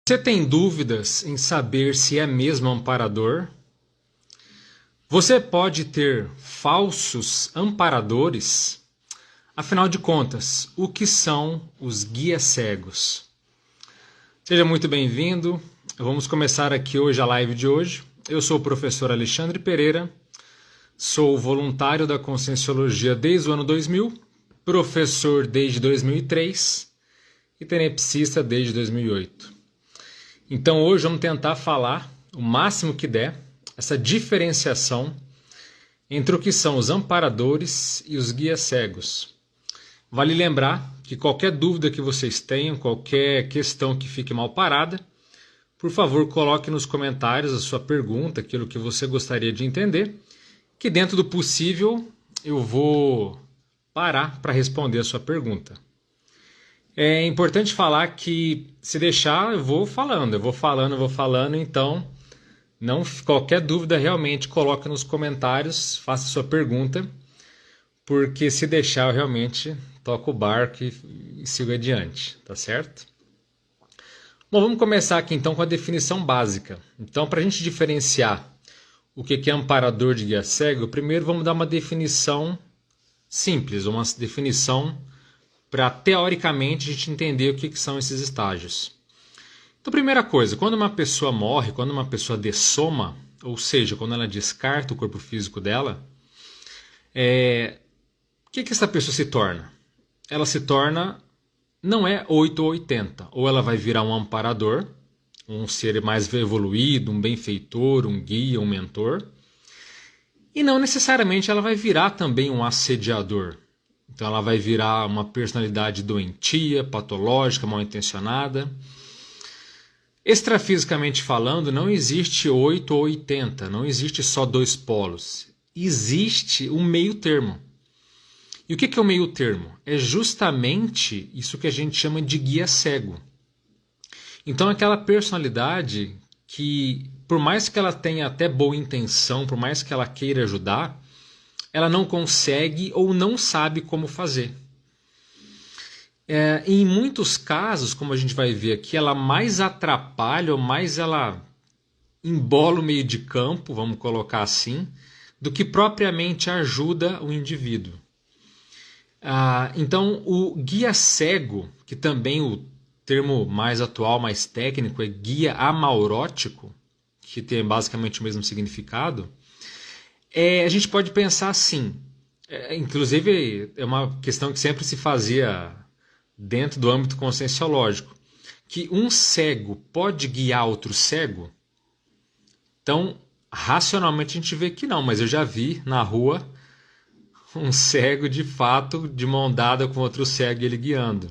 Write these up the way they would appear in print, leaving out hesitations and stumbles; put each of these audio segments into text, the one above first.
Você tem dúvidas em saber se é mesmo amparador? Você pode ter falsos amparadores? Afinal de contas, o que são os guias cegos? Seja muito bem-vindo. Vamos começar aqui hoje a live de hoje. Eu sou o professor Alexandre Pereira, sou voluntário da Conscienciologia desde o ano 2000, professor desde 2003 e tenepsista desde 2008. Então hoje vamos tentar falar o máximo que der essa diferenciação entre o que são os amparadores e os guias cegos. Vale lembrar que qualquer dúvida que vocês tenham, qualquer questão que fique mal parada, por favor coloque nos comentários a sua pergunta, aquilo que você gostaria de entender, que dentro do possível eu vou parar para responder a sua pergunta. É importante falar que, se deixar, eu vou falando, então não qualquer dúvida realmente coloque nos comentários, faça sua pergunta, porque se deixar eu realmente toco o barco e sigo adiante, tá certo? Bom, vamos começar aqui então com a definição básica. Então, para a gente diferenciar o que é amparador de guia cego, primeiro vamos dar uma definição simples, uma definição para teoricamente a gente entender o que são esses estágios. Então, primeira coisa, quando uma pessoa morre, quando uma pessoa dessoma, ou seja, quando ela descarta o corpo físico dela, o que essa pessoa se torna? Ela se torna, não é 8 ou 80, ou ela vai virar um amparador, um ser mais evoluído, um benfeitor, um guia, um mentor, e não necessariamente ela vai virar também um assediador. Então ela vai virar uma personalidade doentia, patológica, mal intencionada. Extrafisicamente falando, não existe 8 ou 80, não existe só dois polos. Existe um meio termo. E o que é o meio termo? É justamente isso que a gente chama de guia cego. Então aquela personalidade que, por mais que ela tenha até boa intenção, por mais que ela queira ajudar, ela não consegue ou não sabe como fazer. Em muitos casos, como a gente vai ver aqui, ela mais atrapalha ou mais ela embola o meio de campo, vamos colocar assim, do que propriamente ajuda o indivíduo. Então, o guia cego, que também o termo mais atual, mais técnico, é guia amaurótico, que tem basicamente o mesmo significado, a gente pode pensar assim, inclusive é uma questão que sempre se fazia dentro do âmbito conscienciológico, que um cego pode guiar outro cego? Então, racionalmente a gente vê que não, mas eu já vi na rua um cego de fato de mão dada com outro cego e ele guiando.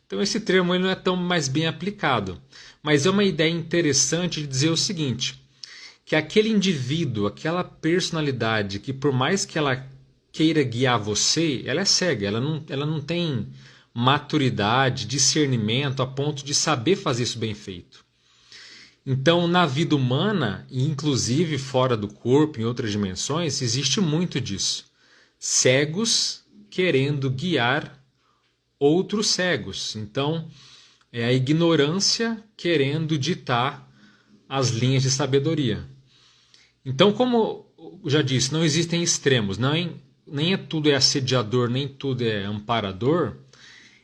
Então esse termo ele não é tão mais bem aplicado, mas é uma ideia interessante de dizer o seguinte, que aquele indivíduo, aquela personalidade que por mais que ela queira guiar você, ela é cega, ela não tem maturidade, discernimento a ponto de saber fazer isso bem feito. Então, na vida humana, e inclusive fora do corpo, em outras dimensões, existe muito disso. Cegos querendo guiar outros cegos. Então, é a ignorância querendo ditar as linhas de sabedoria. Então, como eu já disse, não existem extremos, nem tudo é assediador, nem tudo é amparador.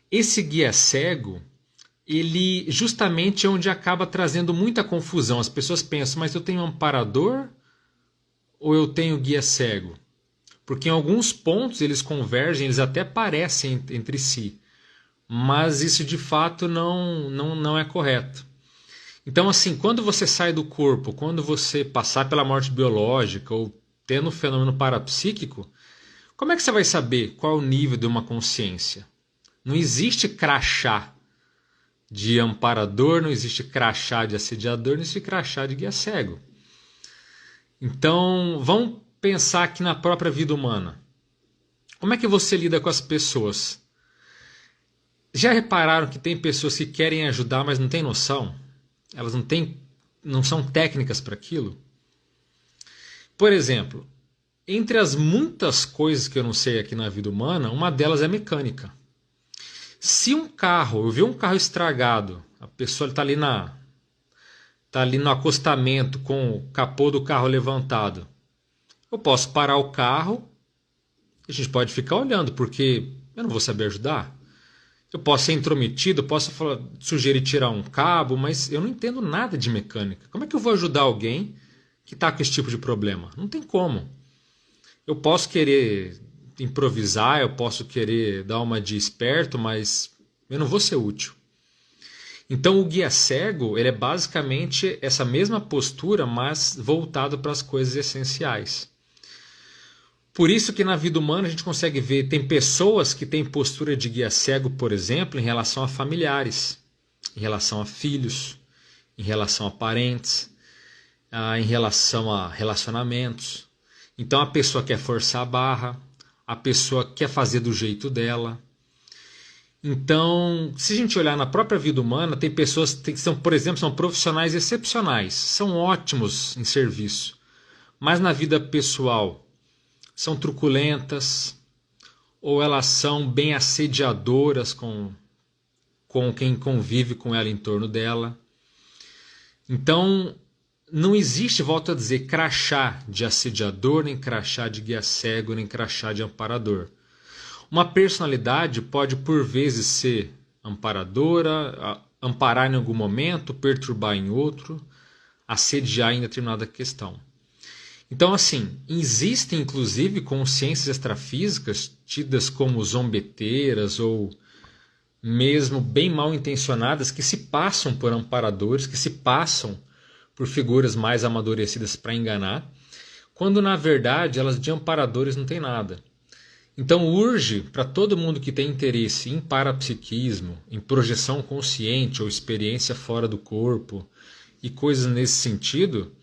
Esse guia cego, ele justamente é onde acaba trazendo muita confusão. As pessoas pensam, mas eu tenho amparador ou eu tenho guia cego? Porque em alguns pontos eles convergem, eles até parecem entre si, mas isso de fato não é correto. Então, assim, quando você sai do corpo, quando você passar pela morte biológica ou tendo um fenômeno parapsíquico, como é que você vai saber qual é o nível de uma consciência? Não existe crachá de amparador, não existe crachá de assediador, não existe crachá de guia cego. Então, vamos pensar aqui na própria vida humana. Como é que você lida com as pessoas? Já repararam que tem pessoas que querem ajudar, mas não têm noção? Elas não são técnicas para aquilo? Por exemplo, entre as muitas coisas que eu não sei aqui na vida humana, uma delas é mecânica. Se eu ver um carro estragado, a pessoa está ali está ali no acostamento com o capô do carro levantado, eu posso parar o carro e a gente pode ficar olhando, porque eu não vou saber ajudar. Eu posso ser intrometido, eu posso sugerir tirar um cabo, mas eu não entendo nada de mecânica. Como é que eu vou ajudar alguém que está com esse tipo de problema? Não tem como. Eu posso querer improvisar, eu posso querer dar uma de esperto, mas eu não vou ser útil. Então o guia cego, ele é basicamente essa mesma postura, mas voltado para as coisas essenciais. Por isso que na vida humana a gente consegue ver, tem pessoas que têm postura de guia cego, por exemplo, em relação a familiares, em relação a filhos, em relação a parentes, em relação a relacionamentos. Então a pessoa quer forçar a barra, a pessoa quer fazer do jeito dela. Então, se a gente olhar na própria vida humana, tem pessoas que são, por exemplo, são profissionais excepcionais, são ótimos em serviço, mas na vida pessoal são truculentas, ou elas são bem assediadoras com quem convive com ela em torno dela. Então, não existe, volto a dizer, crachá de assediador, nem crachá de guia cego, nem crachá de amparador. Uma personalidade pode, por vezes, ser amparadora, amparar em algum momento, perturbar em outro, assediar em determinada questão. Então, assim, existem inclusive consciências extrafísicas tidas como zombeteiras ou mesmo bem mal intencionadas que se passam por amparadores, que se passam por figuras mais amadurecidas para enganar, quando na verdade elas de amparadores não têm nada. Então urge para todo mundo que tem interesse em parapsiquismo, em projeção consciente ou experiência fora do corpo e coisas nesse sentido,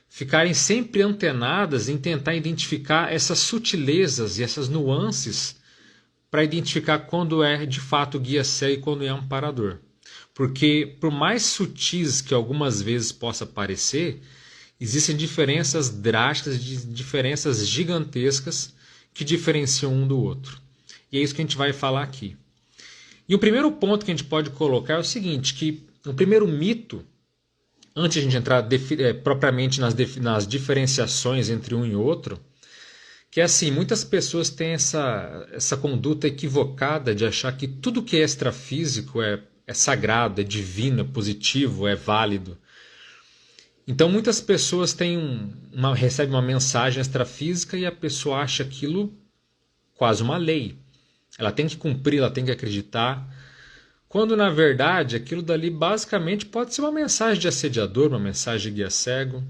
ficarem sempre antenadas em tentar identificar essas sutilezas e essas nuances para identificar quando é de fato guia cego e quando é amparador. Porque por mais sutis que algumas vezes possa parecer, existem diferenças drásticas, diferenças gigantescas que diferenciam um do outro. E é isso que a gente vai falar aqui. E o primeiro ponto que a gente pode colocar é o seguinte, que o primeiro mito, antes de a gente entrar propriamente nas diferenciações entre um e outro, que é assim, muitas pessoas têm essa conduta equivocada de achar que tudo que é extrafísico é sagrado, é divino, é positivo, é válido. Então muitas pessoas recebem uma mensagem extrafísica e a pessoa acha aquilo quase uma lei. Ela tem que cumprir, ela tem que acreditar. Quando na verdade aquilo dali basicamente pode ser uma mensagem de assediador, uma mensagem de guia cego.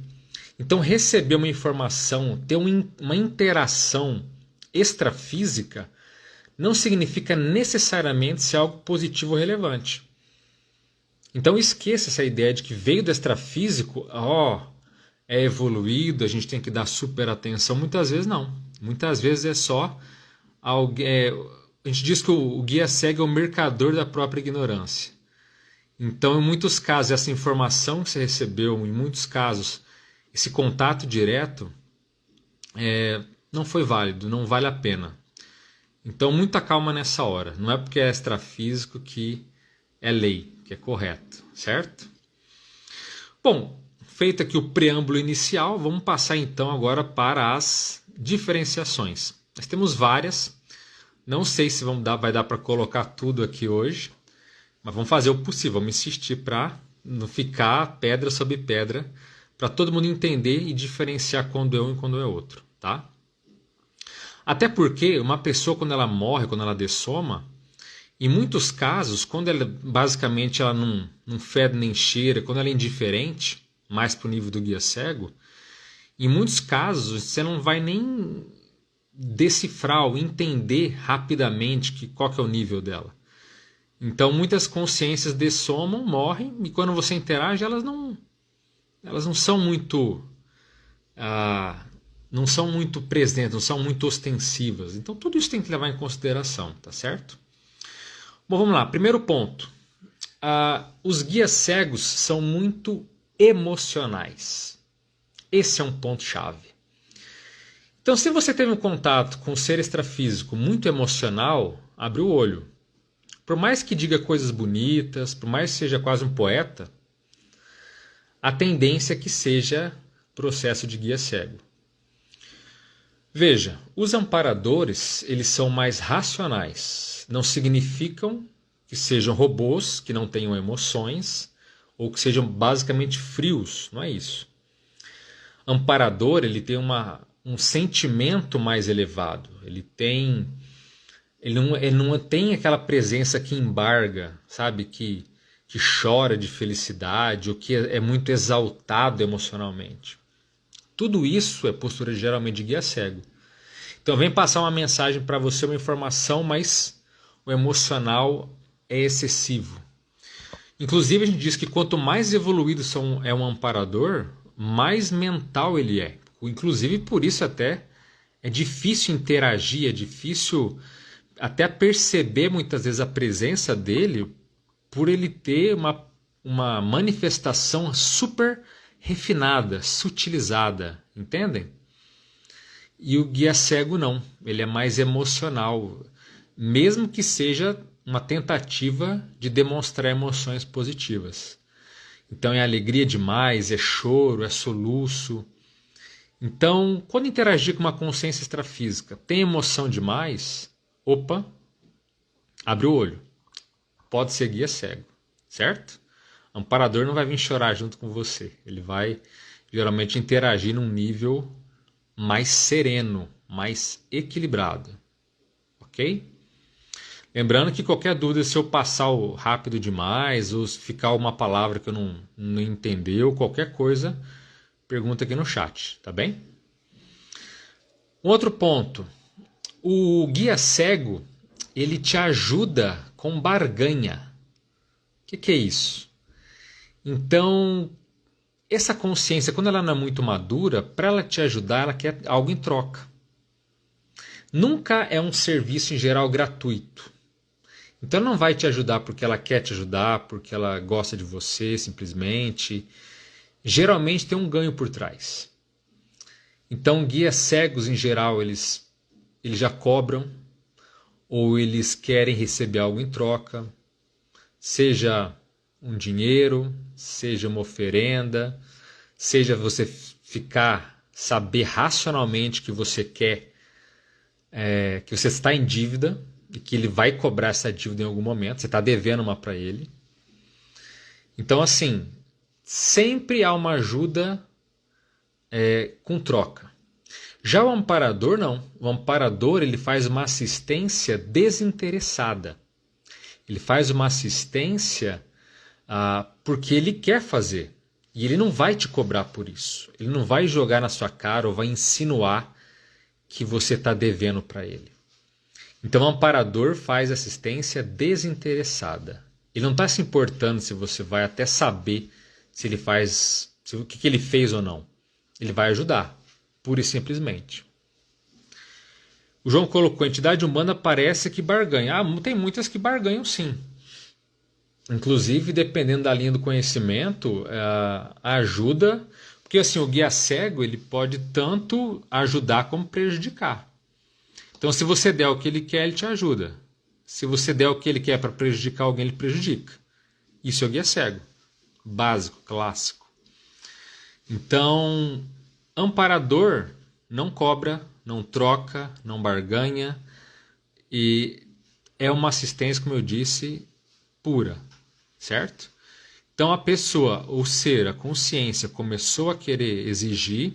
Então receber uma informação, ter uma interação extrafísica não significa necessariamente ser algo positivo ou relevante. Então esqueça essa ideia de que veio do extrafísico, é evoluído, a gente tem que dar super atenção. Muitas vezes não. Muitas vezes é só a gente diz que o guia cego é o mercador da própria ignorância. Então, em muitos casos, essa informação que você recebeu, em muitos casos, esse contato direto, não foi válido, não vale a pena. Então, muita calma nessa hora. Não é porque é extrafísico que é lei, que é correto, certo? Bom, feito aqui o preâmbulo inicial, vamos passar então agora para as diferenciações. Nós temos várias, não sei se vai dar para colocar tudo aqui hoje, mas vamos fazer o possível, vamos insistir para não ficar pedra sobre pedra, para todo mundo entender e diferenciar quando é um e quando é outro, tá? Até porque uma pessoa, quando ela morre, quando ela dessoma, em muitos casos, quando ela basicamente ela não fede nem cheira, quando ela é indiferente, mais para o nível do guia cego, em muitos casos você não vai nem decifrar ou entender rapidamente qual que é o nível dela. Então muitas consciências dessomam, morrem, e quando você interage, elas não são muito presentes, não são muito ostensivas. Então tudo isso tem que levar em consideração, tá certo? Bom, vamos lá. Primeiro ponto. Os guias cegos são muito emocionais. Esse é um ponto-chave. Então, se você teve um contato com um ser extrafísico muito emocional, abre o olho. Por mais que diga coisas bonitas, por mais que seja quase um poeta, a tendência é que seja processo de guia cego. Veja, os amparadores, eles são mais racionais. Não significam que sejam robôs, que não tenham emoções, ou que sejam basicamente frios, não é isso. Amparador, ele tem um sentimento mais elevado, ele não tem aquela presença que embarga, sabe, que chora de felicidade, ou que é muito exaltado emocionalmente. Tudo isso é postura geralmente de guia cego. Então vem passar uma mensagem para você, uma informação, mas o emocional é excessivo. Inclusive a gente diz que quanto mais evoluído é um amparador, mais mental ele é. Inclusive por isso até é difícil interagir, é difícil até perceber muitas vezes a presença dele, por ele ter uma manifestação super refinada, sutilizada, entendem? E o guia cego não, ele é mais emocional, mesmo que seja uma tentativa de demonstrar emoções positivas. Então é alegria demais, é choro, é soluço. Então, quando interagir com uma consciência extrafísica, tem emoção demais, opa, abre o olho. Pode ser guia cego, certo? O amparador não vai vir chorar junto com você. Ele vai geralmente interagir num nível mais sereno, mais equilibrado. Ok? Lembrando que qualquer dúvida, se eu passar rápido demais, ou se ficar uma palavra que eu não entendeu, qualquer coisa, pergunta aqui no chat, tá bem? Um outro ponto. O guia cego, ele te ajuda com barganha. O que é isso? Então, essa consciência, quando ela não é muito madura, para ela te ajudar, ela quer algo em troca. Nunca é um serviço em geral gratuito. Então ela não vai te ajudar porque ela quer te ajudar, porque ela gosta de você, simplesmente. Geralmente tem um ganho por trás. Então guias cegos em geral, eles já cobram, ou eles querem receber algo em troca, seja um dinheiro, seja uma oferenda, seja você saber racionalmente que você quer, que você está em dívida, e que ele vai cobrar essa dívida em algum momento, você está devendo uma para ele. Então, assim, sempre há uma ajuda com troca. Já o amparador, não. O amparador, ele faz uma assistência desinteressada. Ele faz uma assistência porque ele quer fazer. E ele não vai te cobrar por isso. Ele não vai jogar na sua cara ou vai insinuar que você está devendo para ele. Então o amparador faz assistência desinteressada. Ele não está se importando se você vai até saber se ele faz, o que ele fez ou não. Ele vai ajudar, pura e simplesmente. O João colocou: a entidade humana parece que barganha. Tem muitas que barganham sim. Inclusive, dependendo da linha do conhecimento, ajuda. Porque assim, o guia cego ele pode tanto ajudar como prejudicar. Então, se você der o que ele quer, ele te ajuda. Se você der o que ele quer para prejudicar alguém, ele prejudica. Isso é o guia cego. Básico, clássico. Então, amparador não cobra, não troca, não barganha. E é uma assistência, como eu disse, pura. Certo? Então, a pessoa, o ser, a consciência, começou a querer exigir,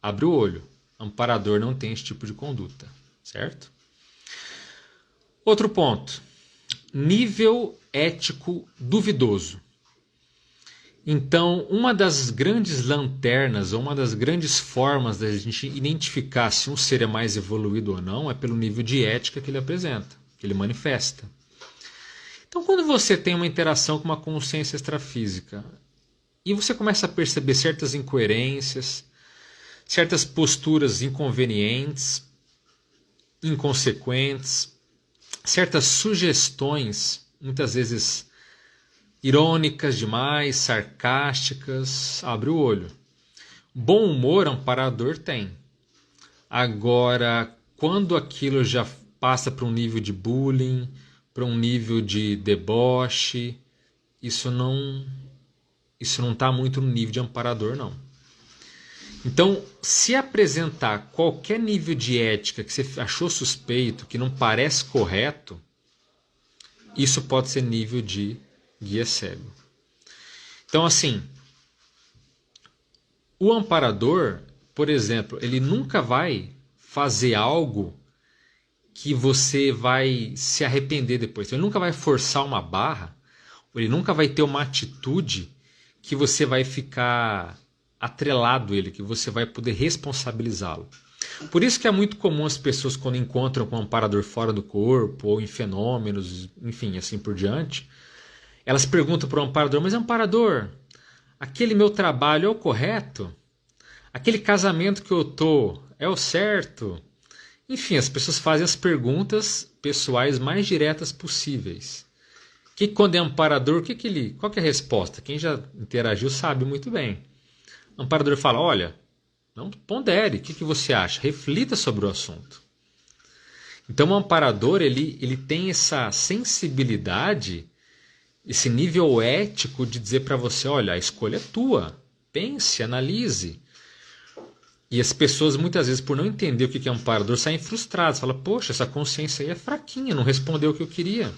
abre o olho. Amparador não tem esse tipo de conduta. Certo? Outro ponto. Nível ético duvidoso. Então, uma das grandes lanternas, ou uma das grandes formas da gente identificar se um ser é mais evoluído ou não, é pelo nível de ética que ele apresenta, que ele manifesta. Então, quando você tem uma interação com uma consciência extrafísica e você começa a perceber certas incoerências, certas posturas inconvenientes, inconsequentes, certas sugestões, muitas vezes irônicas demais, sarcásticas, abre o olho. Bom humor, amparador tem. Agora, quando aquilo já passa para um nível de bullying, para um nível de deboche, isso não isso não está muito no nível de amparador, não. Então, se apresentar qualquer nível de ética que você achou suspeito, que não parece correto, isso pode ser nível de guia cego. Então, assim, o amparador, por exemplo, ele nunca vai fazer algo que você vai se arrepender depois. Então, ele nunca vai forçar uma barra, ou ele nunca vai ter uma atitude que você vai ficar atrelado a ele, que você vai poder responsabilizá-lo. Por isso que é muito comum as pessoas, quando encontram com um amparador fora do corpo, ou em fenômenos, enfim, assim por diante, elas perguntam para o amparador, mas amparador, aquele meu trabalho é o correto? Aquele casamento que eu tô é o certo? Enfim, as pessoas fazem as perguntas pessoais mais diretas possíveis. Que quando é amparador, qual que é a resposta? Quem já interagiu sabe muito bem. O amparador fala, olha, não pondere, o que você acha? Reflita sobre o assunto. Então o amparador ele tem essa sensibilidade, esse nível ético de dizer para você, olha, a escolha é tua, pense, analise. E as pessoas muitas vezes, por não entender o que é amparador, saem frustradas, falam, poxa, essa consciência aí é fraquinha, não respondeu o que eu queria.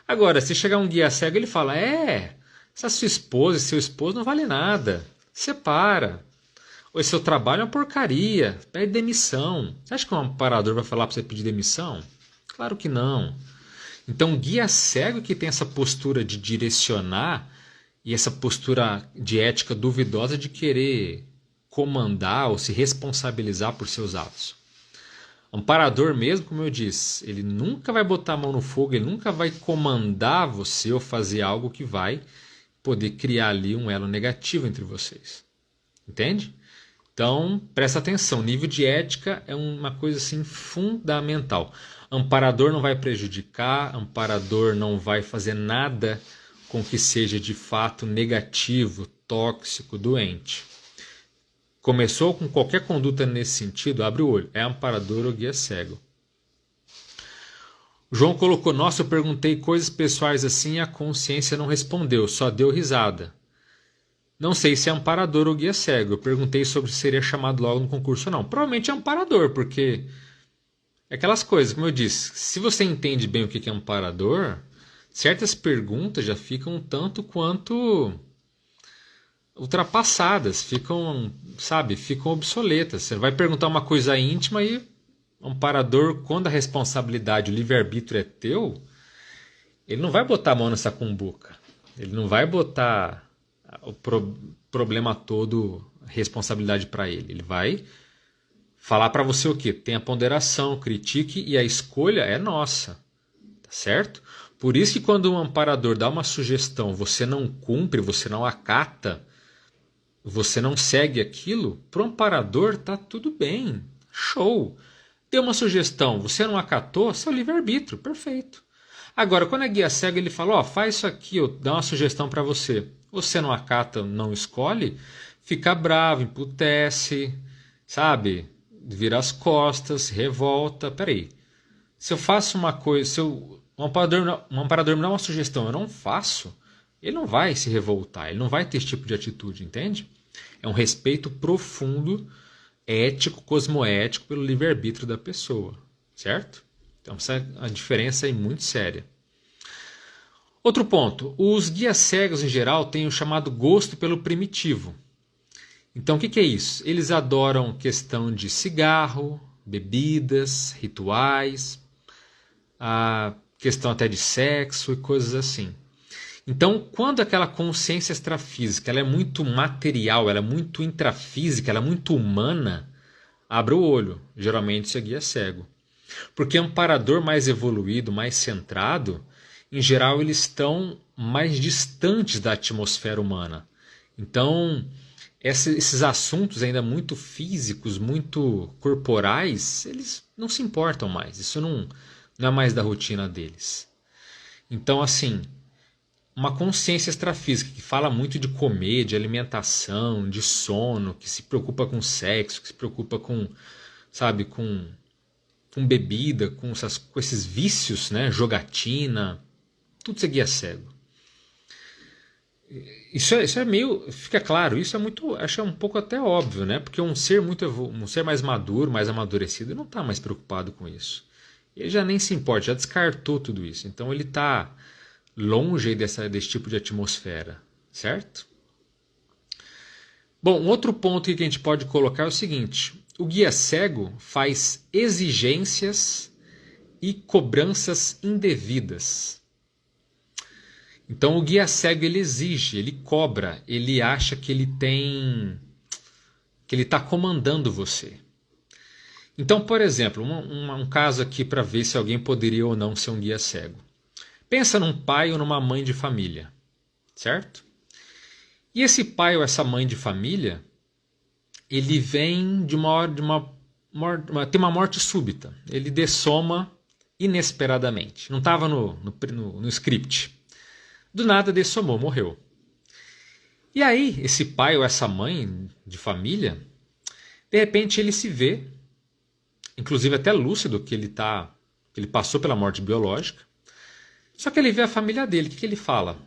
Agora, se chegar um guia cego, ele fala, essa sua esposa e seu esposo não vale nada, separa. Ou esse seu trabalho é uma porcaria, pede demissão. Você acha que um amparador vai falar para você pedir demissão? Claro que não. Então, guia cego que tem essa postura de direcionar e essa postura de ética duvidosa de querer comandar ou se responsabilizar por seus atos. Amparador mesmo, como eu disse, ele nunca vai botar a mão no fogo, ele nunca vai comandar você ou fazer algo que vai poder criar ali um elo negativo entre vocês. Entende? Então, presta atenção, nível de ética é uma coisa assim fundamental. Amparador não vai prejudicar, amparador não vai fazer nada com que seja de fato negativo, tóxico, doente. Começou com qualquer conduta nesse sentido, abre o olho, é amparador ou guia cego. O João colocou, nossa, eu perguntei coisas pessoais assim e a consciência não respondeu, só deu risada. Não sei se é amparador ou guia cego. Eu perguntei sobre se seria chamado logo no concurso ou não. Provavelmente é amparador, porque é aquelas coisas, como eu disse, se você entende bem o que é amparador, certas perguntas já ficam um tanto quanto ultrapassadas, ficam obsoletas. Você vai perguntar uma coisa íntima e o amparador, quando a responsabilidade, o livre-arbítrio é teu, ele não vai botar a mão nessa cumbuca. Ele não vai botar o problema todo, responsabilidade para ele. Ele vai falar para você o quê? Tenha ponderação, critique e a escolha é nossa. Tá certo? Por isso que quando um amparador dá uma sugestão, você não cumpre, você não acata, você não segue aquilo, para o amparador tá tudo bem. Show! Deu uma sugestão, você não acatou, seu livre-arbítrio, perfeito. Agora, quando é guia cego, ele fala, faz isso aqui, dá uma sugestão para você. Você não acata, não escolhe, fica bravo, emputece, sabe? Vira as costas, revolta. Peraí, se eu faço uma coisa, se um amparador me dá uma sugestão, eu não faço, ele não vai se revoltar, ele não vai ter esse tipo de atitude, entende? É um respeito profundo, ético, cosmoético pelo livre-arbítrio da pessoa, certo? Então essa é a diferença aí muito séria. Outro ponto, os guias cegos em geral têm o chamado gosto pelo primitivo. Então o que é isso? Eles adoram questão de cigarro, bebidas, rituais, a questão até de sexo e coisas assim. Então, quando aquela consciência extrafísica ela é muito material, ela é muito intrafísica, ela é muito humana, abra o olho. Geralmente isso é guia cego. Porque amparador mais evoluído, mais centrado, em geral eles estão mais distantes da atmosfera humana. Então, esses assuntos ainda muito físicos, muito corporais, eles não se importam mais. Isso não é mais da rotina deles. Então, assim, uma consciência extrafísica que fala muito de comer, de alimentação, de sono, que se preocupa com sexo, que se preocupa com, sabe, com bebida, com esses vícios, né, jogatina, tudo isso é guia cego. Isso é meio, fica claro, isso é muito, acho que é um pouco até óbvio, né? Porque um ser mais maduro, mais amadurecido, não está mais preocupado com isso. Ele já nem se importa, já descartou tudo isso. Então ele está longe desse tipo de atmosfera, certo? Bom, um outro ponto que a gente pode colocar é o seguinte: o guia cego faz exigências e cobranças indevidas. Então o guia cego ele exige, ele cobra, ele acha que ele está comandando você. Então, por exemplo, um caso aqui para ver se alguém poderia ou não ser um guia cego. Pensa num pai ou numa mãe de família, certo? E esse pai ou essa mãe de família, ele vem tem uma morte súbita. Ele dessoma inesperadamente. Não estava no script. Do nada dessomou, morreu. E aí, esse pai ou essa mãe de família, de repente ele se vê, inclusive até lúcido, que ele passou pela morte biológica, só que ele vê a família dele. O que ele fala?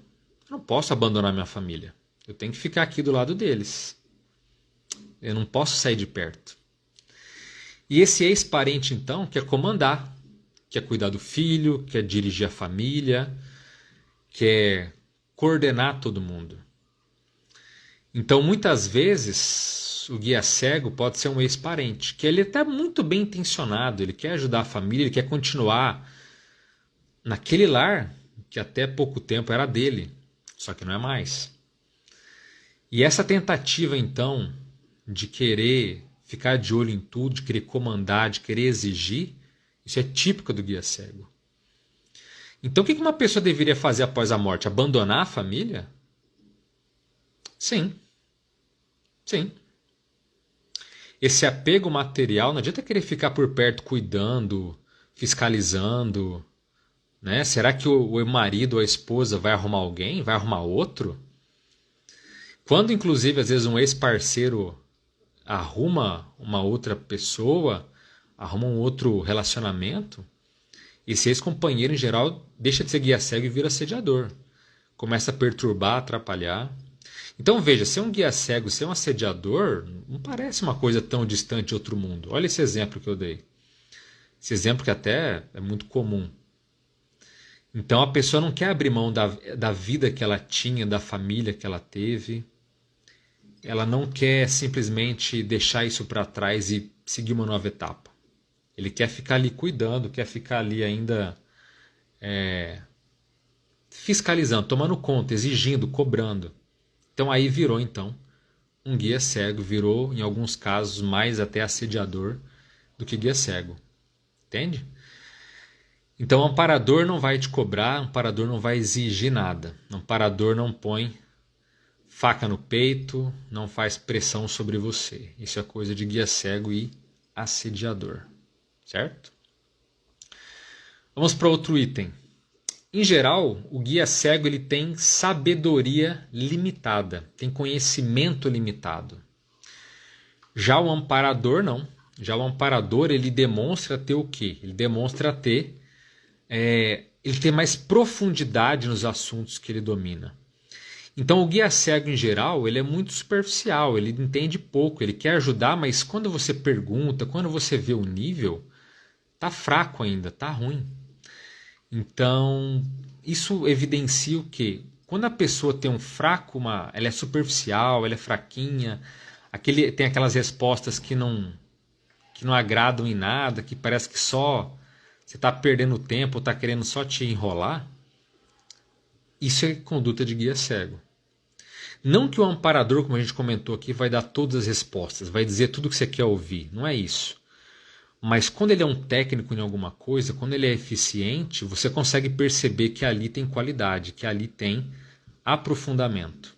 Eu não posso abandonar minha família. Eu tenho que ficar aqui do lado deles. Eu não posso sair de perto. E esse ex-parente, então, quer comandar, quer cuidar do filho, quer dirigir a família, quer coordenar todo mundo. Então, muitas vezes, o guia cego pode ser um ex-parente, que ele está muito bem intencionado, ele quer ajudar a família, ele quer continuar naquele lar que até pouco tempo era dele, só que não é mais. E essa tentativa, então, de querer ficar de olho em tudo, de querer comandar, de querer exigir, isso é típico do guia cego. Então, o que uma pessoa deveria fazer após a morte? Abandonar a família? Sim. Sim. Esse apego material, não adianta querer ficar por perto cuidando, fiscalizando, né? Será que o marido ou a esposa vai arrumar alguém? Vai arrumar outro? Quando, inclusive, às vezes um ex-parceiro arruma uma outra pessoa, arruma um outro relacionamento, esse ex-companheiro, em geral, deixa de ser guia cego e vira assediador. Começa a perturbar, atrapalhar. Então veja, ser um guia cego, ser um assediador, não parece uma coisa tão distante de outro mundo. Olha esse exemplo que eu dei. Esse exemplo que até é muito comum. Então a pessoa não quer abrir mão da vida que ela tinha, da família que ela teve. Ela não quer simplesmente deixar isso para trás e seguir uma nova etapa. Ele quer ficar ali cuidando, quer ficar ali ainda fiscalizando, tomando conta, exigindo, cobrando. Então aí virou então um guia cego, virou em alguns casos mais até assediador do que guia cego. Entende? Então o amparador não vai te cobrar, o amparador não vai exigir nada. O amparador não põe faca no peito, não faz pressão sobre você. Isso é coisa de guia cego e assediador. Certo? Vamos para outro item. Em geral, o guia cego ele tem sabedoria limitada, tem conhecimento limitado. Já o amparador não. Já o amparador ele demonstra ter o quê? Ele demonstra ter ele tem mais profundidade nos assuntos que ele domina. Então o guia cego em geral ele é muito superficial, ele entende pouco, ele quer ajudar, mas quando você pergunta, quando você vê o nível, tá fraco ainda, tá ruim. Então, isso evidencia o quê? Quando a pessoa tem um fraco, ela é superficial, ela é fraquinha, tem aquelas respostas que não agradam em nada, que parece que só você está perdendo tempo, está querendo só te enrolar, isso é conduta de guia cego. Não que o amparador, como a gente comentou aqui, vai dar todas as respostas, vai dizer tudo o que você quer ouvir, não é isso. Mas quando ele é um técnico em alguma coisa, quando ele é eficiente, você consegue perceber que ali tem qualidade, que ali tem aprofundamento.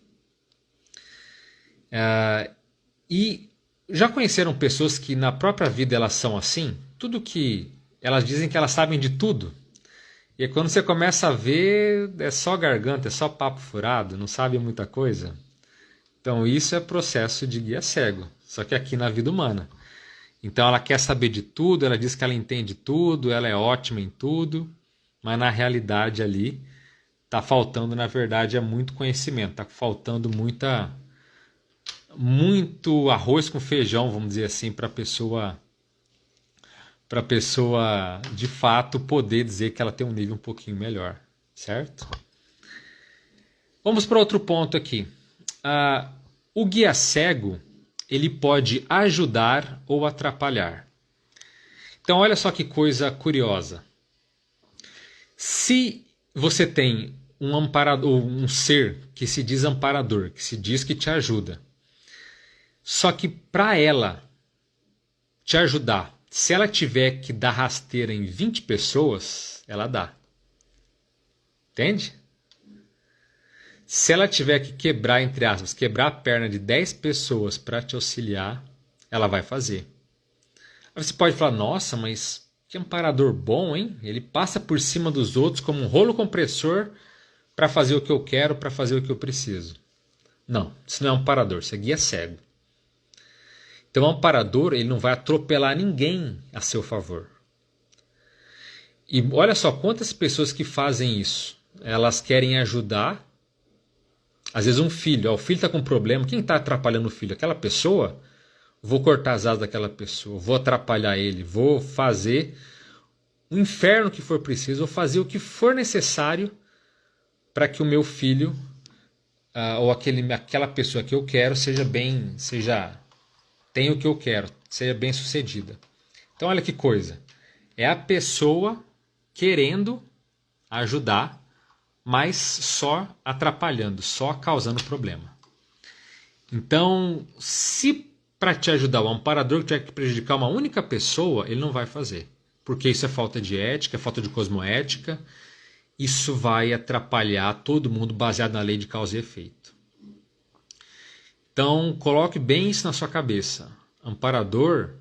E já conheceram pessoas que na própria vida elas são assim? Tudo que elas dizem que elas sabem de tudo. E quando você começa a ver, é só garganta, é só papo furado, não sabe muita coisa. Então isso é processo de guia cego, só que aqui na vida humana. Então ela quer saber de tudo, ela diz que ela entende tudo, ela é ótima em tudo, mas na realidade ali tá faltando, na verdade, é muito conhecimento, tá faltando muito arroz com feijão, vamos dizer assim, para a pessoa de fato poder dizer que ela tem um nível um pouquinho melhor, certo? Vamos para outro ponto aqui. O guia cego, ele pode ajudar ou atrapalhar. Então, olha só que coisa curiosa. Se você tem um amparador, um ser que se diz amparador, que se diz que te ajuda, só que para ela te ajudar, se ela tiver que dar rasteira em 20 pessoas, ela dá. Entende? Se ela tiver que quebrar, entre aspas, quebrar a perna de 10 pessoas para te auxiliar, ela vai fazer. Aí você pode falar, nossa, mas que amparador bom, hein? Ele passa por cima dos outros como um rolo compressor para fazer o que eu quero, para fazer o que eu preciso. Não, isso não é um amparador, isso é guia cego. Então, o amparador, ele não vai atropelar ninguém a seu favor. E olha só quantas pessoas que fazem isso. Elas querem ajudar. Às vezes um filho, o filho está com um problema, quem está atrapalhando o filho? Aquela pessoa? Vou cortar as asas daquela pessoa, vou atrapalhar ele, vou fazer o inferno que for preciso, vou fazer o que for necessário para que o meu filho ou aquela pessoa que eu quero tenha o que eu quero, seja bem sucedida. Então olha que coisa, é a pessoa querendo ajudar, mas só atrapalhando, só causando problema. Então, se para te ajudar o amparador tiver que prejudicar uma única pessoa, ele não vai fazer. Porque isso é falta de ética, é falta de cosmoética. Isso vai atrapalhar todo mundo baseado na lei de causa e efeito. Então, coloque bem isso na sua cabeça. Amparador,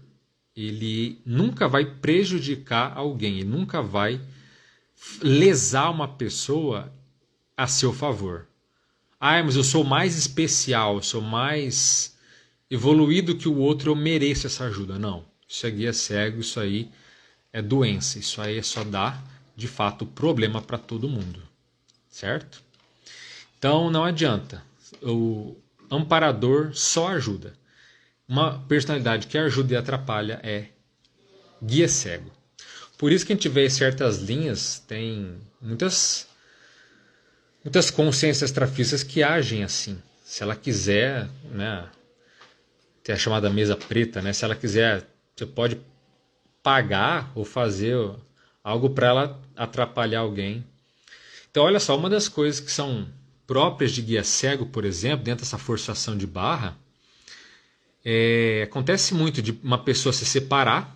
ele nunca vai prejudicar alguém, ele nunca vai lesar uma pessoa a seu favor. Mas eu sou mais especial, eu sou mais evoluído que o outro, eu mereço essa ajuda. Não, isso é guia cego, isso aí é doença, isso aí é só dar, de fato, problema para todo mundo, certo? Então não adianta, o amparador só ajuda. Uma personalidade que ajuda e atrapalha é guia cego. Por isso que a gente vê certas linhas, tem muitas consciências extrafísicas que agem assim. Se ela quiser, né, tem a chamada mesa preta, né? Se ela quiser, você pode pagar ou fazer algo para ela atrapalhar alguém. Então, olha só, uma das coisas que são próprias de guia cego, por exemplo, dentro dessa forçação de barra, acontece muito de uma pessoa se separar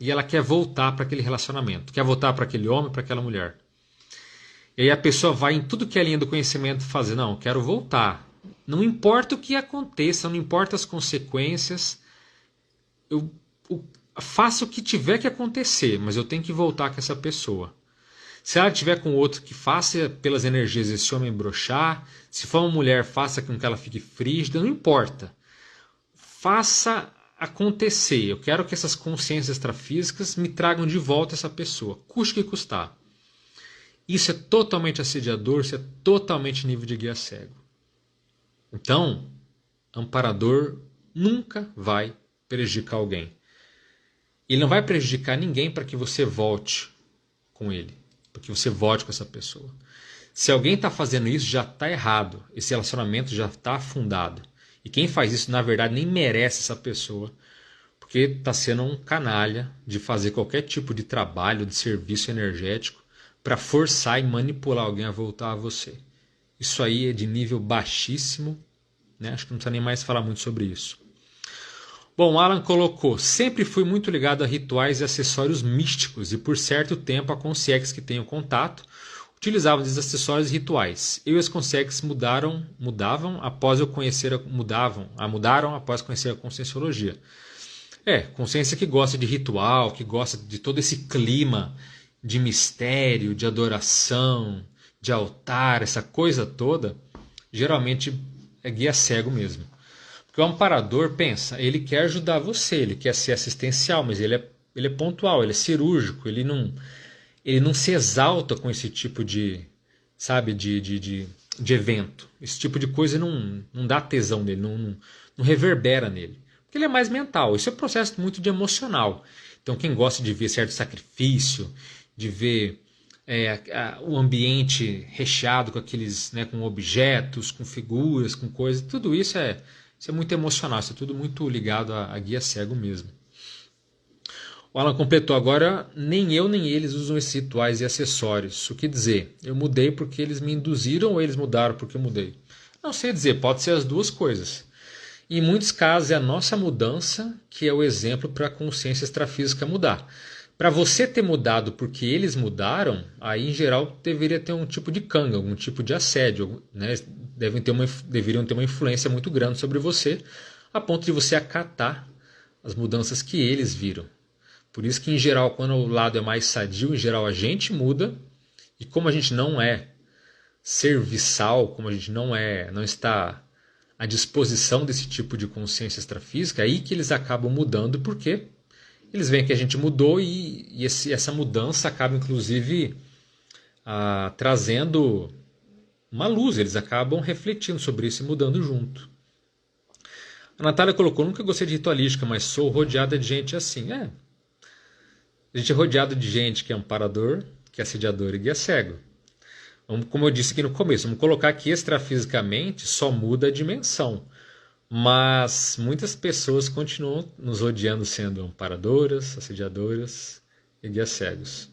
e ela quer voltar para aquele relacionamento, quer voltar para aquele homem, para aquela mulher. E aí a pessoa vai em tudo que é linha do conhecimento fazer, não, quero voltar. Não importa o que aconteça, não importa as consequências, eu faço o que tiver que acontecer, mas eu tenho que voltar com essa pessoa. Se ela estiver com outro, que faça pelas energias desse homem broxar, se for uma mulher, faça com que ela fique frígida, não importa. Faça acontecer. Eu quero que essas consciências extrafísicas me tragam de volta essa pessoa, custe o que custar. Isso é totalmente assediador, isso é totalmente nível de guia cego. Então, amparador nunca vai prejudicar alguém. Ele não vai prejudicar ninguém para que você volte com ele, para que você volte com essa pessoa. Se alguém está fazendo isso, já está errado. Esse relacionamento já está afundado. E quem faz isso, na verdade, nem merece essa pessoa, porque está sendo um canalha de fazer qualquer tipo de trabalho, de serviço energético, para forçar e manipular alguém a voltar a você. Isso aí é de nível baixíssimo, né? Acho que não precisa nem mais falar muito sobre isso. Bom, Alan colocou, sempre fui muito ligado a rituais e acessórios místicos e por certo tempo a consciex que tenho contato utilizavam esses acessórios e rituais. Eu e as consciex mudaram após conhecer a conscienciologia. Consciência que gosta de ritual, que gosta de todo esse clima de mistério, de adoração, de altar, essa coisa toda, geralmente é guia cego mesmo. Porque o amparador, pensa, ele quer ajudar você, ele quer ser assistencial, mas ele é pontual, ele é cirúrgico, ele não se exalta com esse tipo de sabe, de evento. Esse tipo de coisa não dá tesão nele, não reverbera nele. Porque ele é mais mental. Isso é um processo muito de emocional. Então quem gosta de ver certo sacrifício, de ver o ambiente recheado com aqueles, né, com objetos, com figuras, com coisas, tudo isso é muito emocional, isso é tudo muito ligado a guia cego mesmo. O Alan completou agora, nem eu nem eles usam esses rituais e acessórios. O que dizer? Eu mudei porque eles me induziram ou eles mudaram porque eu mudei? Não sei dizer, pode ser as duas coisas. Em muitos casos é a nossa mudança que é o exemplo para a consciência extrafísica mudar. Para você ter mudado porque eles mudaram, aí em geral deveria ter um tipo de canga, algum tipo de assédio, né? Deveriam ter uma influência muito grande sobre você, a ponto de você acatar as mudanças que eles viram. Por isso que em geral, quando o lado é mais sadio, em geral a gente muda, e como a gente não é serviçal, como a gente não está à disposição desse tipo de consciência extrafísica, é aí que eles acabam mudando, porque eles veem que a gente mudou e essa mudança acaba, inclusive, trazendo uma luz. Eles acabam refletindo sobre isso e mudando junto. A Natália colocou, nunca gostei de ritualística, mas sou rodeada de gente assim. A gente é rodeado de gente que é amparador, que é assediador e guia cego. Como eu disse aqui no começo, vamos colocar que extrafisicamente só muda a dimensão. Mas muitas pessoas continuam nos rodeando sendo amparadoras, assediadoras e guias cegos.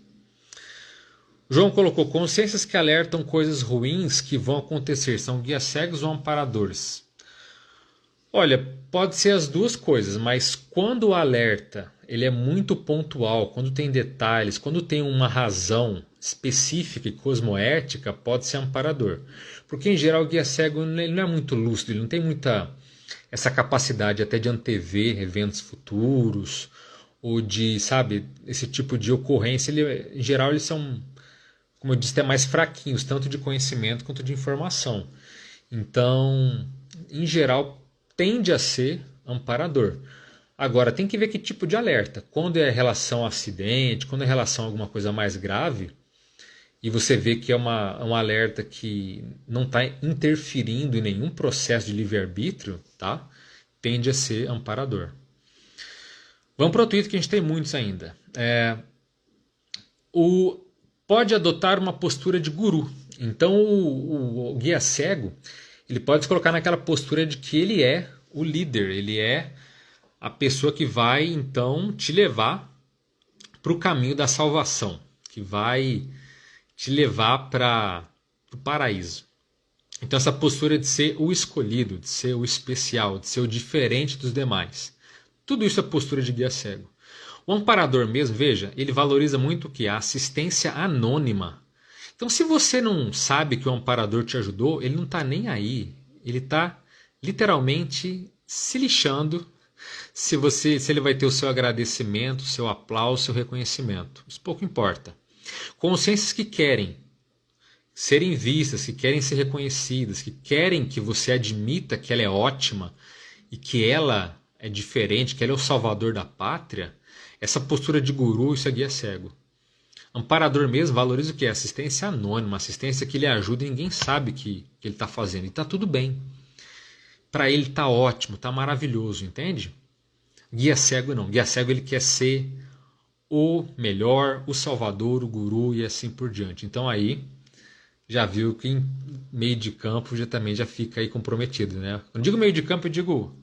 João colocou consciências que alertam coisas ruins que vão acontecer. São guias cegos ou amparadores? Olha, pode ser as duas coisas, mas quando o alerta ele é muito pontual, quando tem detalhes, quando tem uma razão específica e cosmoética, pode ser amparador. Porque em geral o guia cego ele não é muito lúcido, ele não tem muita essa capacidade até de antever eventos futuros ou de, sabe, esse tipo de ocorrência. Em geral eles são, como eu disse, até mais fraquinhos, tanto de conhecimento quanto de informação. Então, em geral, tende a ser amparador. Agora, tem que ver que tipo de alerta. Quando é relação a acidente, quando é relação a alguma coisa mais grave, e você vê que é um alerta que não está interferindo em nenhum processo de livre-arbítrio, tá? Tende a ser amparador. Vamos para o Twitter, que a gente tem muitos ainda. Pode adotar uma postura de guru. Então, o guia cego ele pode se colocar naquela postura de que ele é o líder, ele é a pessoa que vai, então, te levar para o caminho da salvação, que vai te levar para o paraíso. Então essa postura de ser o escolhido, de ser o especial, de ser o diferente dos demais. Tudo isso é postura de guia cego. O amparador mesmo, veja, ele valoriza muito o que? A assistência anônima. Então se você não sabe que o amparador te ajudou, ele não está nem aí. Ele está literalmente se lixando se ele vai ter o seu agradecimento, o seu aplauso, o seu reconhecimento. Isso pouco importa. Consciências que querem serem vistas, que querem ser reconhecidas, que querem que você admita que ela é ótima e que ela é diferente, que ela é o salvador da pátria, essa postura de guru, isso é guia cego. Amparador mesmo valoriza o que? Assistência anônima, assistência que lhe ajuda e ninguém sabe que ele está fazendo. E está tudo bem. Para ele está ótimo, está maravilhoso, entende? Guia cego não. Guia cego ele quer ser o melhor, o salvador, o guru e assim por diante. Então aí já viu que em meio de campo também já fica aí comprometido, né? Quando digo meio de campo, eu digo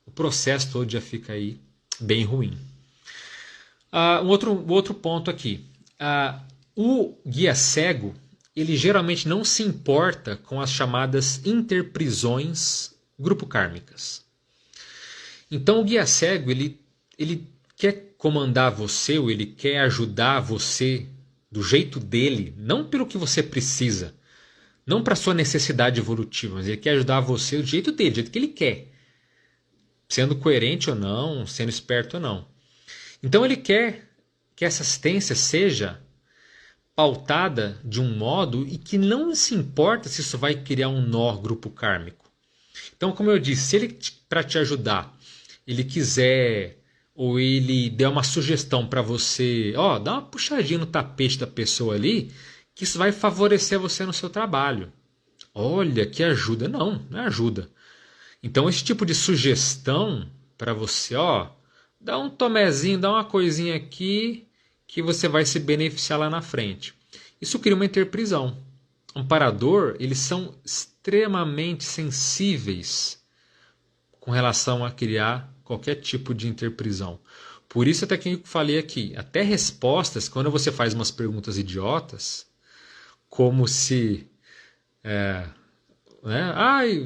o processo todo já fica aí bem ruim. Um outro ponto aqui. O guia cego, ele geralmente não se importa com as chamadas interprisões grupo kármicas. Então o guia cego, ele quer comandar você, ou ele quer ajudar você do jeito dele, não pelo que você precisa, não para sua necessidade evolutiva, mas ele quer ajudar você do jeito dele, do jeito que ele quer, sendo coerente ou não, sendo esperto ou não. Então ele quer que essa assistência seja pautada de um modo e que não se importa se isso vai criar um nó grupo kármico. Então, como eu disse, se ele, para te ajudar, ele quiser ou ele der uma sugestão para você, dá uma puxadinha no tapete da pessoa ali, que isso vai favorecer você no seu trabalho. Olha, que ajuda. Não, não é ajuda. Então, esse tipo de sugestão para você, ó, dá um tomezinho, dá uma coisinha aqui que você vai se beneficiar lá na frente. Isso cria uma interprisão. Amparador, eles são extremamente sensíveis com relação a criar qualquer tipo de interprisão. Por isso até que eu falei aqui, até respostas, quando você faz umas perguntas idiotas, como se né,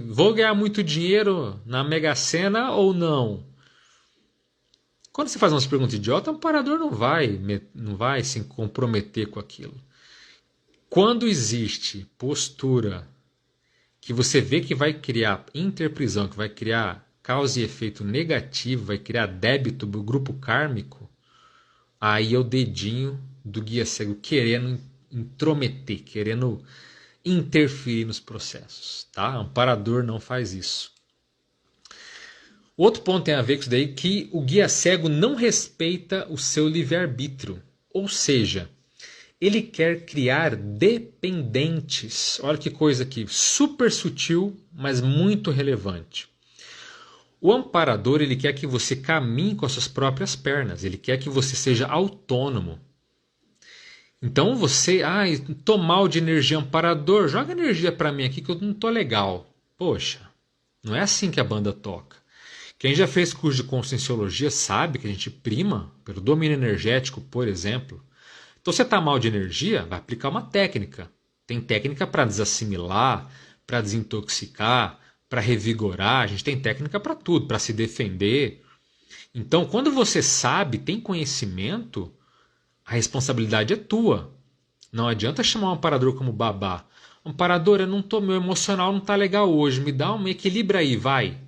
vou ganhar muito dinheiro na Mega Sena ou não? Quando você faz umas perguntas idiotas, o amparador não vai se comprometer com aquilo. Quando existe postura que você vê que vai criar interprisão, que vai criar causa e efeito negativo, vai criar débito do grupo kármico, aí é o dedinho do guia cego querendo intrometer, querendo interferir nos processos. Tá? Amparador não faz isso. Outro ponto tem a ver com isso daí, que o guia cego não respeita o seu livre-arbítrio. Ou seja, ele quer criar dependentes. Olha que coisa aqui, super sutil, mas muito relevante. O amparador, ele quer que você caminhe com as suas próprias pernas. Ele quer que você seja autônomo. Então você, tô mal de energia, amparador, joga energia para mim aqui que eu não tô legal. Poxa, não é assim que a banda toca. Quem já fez curso de conscienciologia sabe que a gente prima pelo domínio energético, por exemplo. Então você está mal de energia, vai aplicar uma técnica. Tem técnica para desassimilar, para desintoxicar, para revigorar. A gente tem técnica para tudo, para se defender. Então, quando você sabe, tem conhecimento, a responsabilidade é tua. Não adianta chamar um amparador como babá. Amparador, meu emocional não está legal hoje, me dá um equilíbrio aí, vai.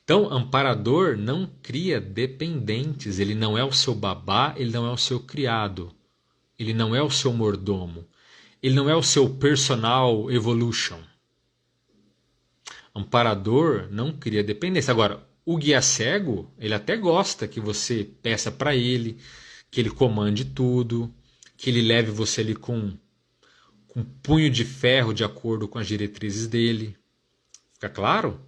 Então, amparador não cria dependentes, ele não é o seu babá, ele não é o seu criado, ele não é o seu mordomo, ele não é o seu personal evolution. Amparador não cria dependência. Agora, o guia cego, ele até gosta que você peça para ele, que ele comande tudo, que ele leve você ali com punho de ferro de acordo com as diretrizes dele. Fica claro?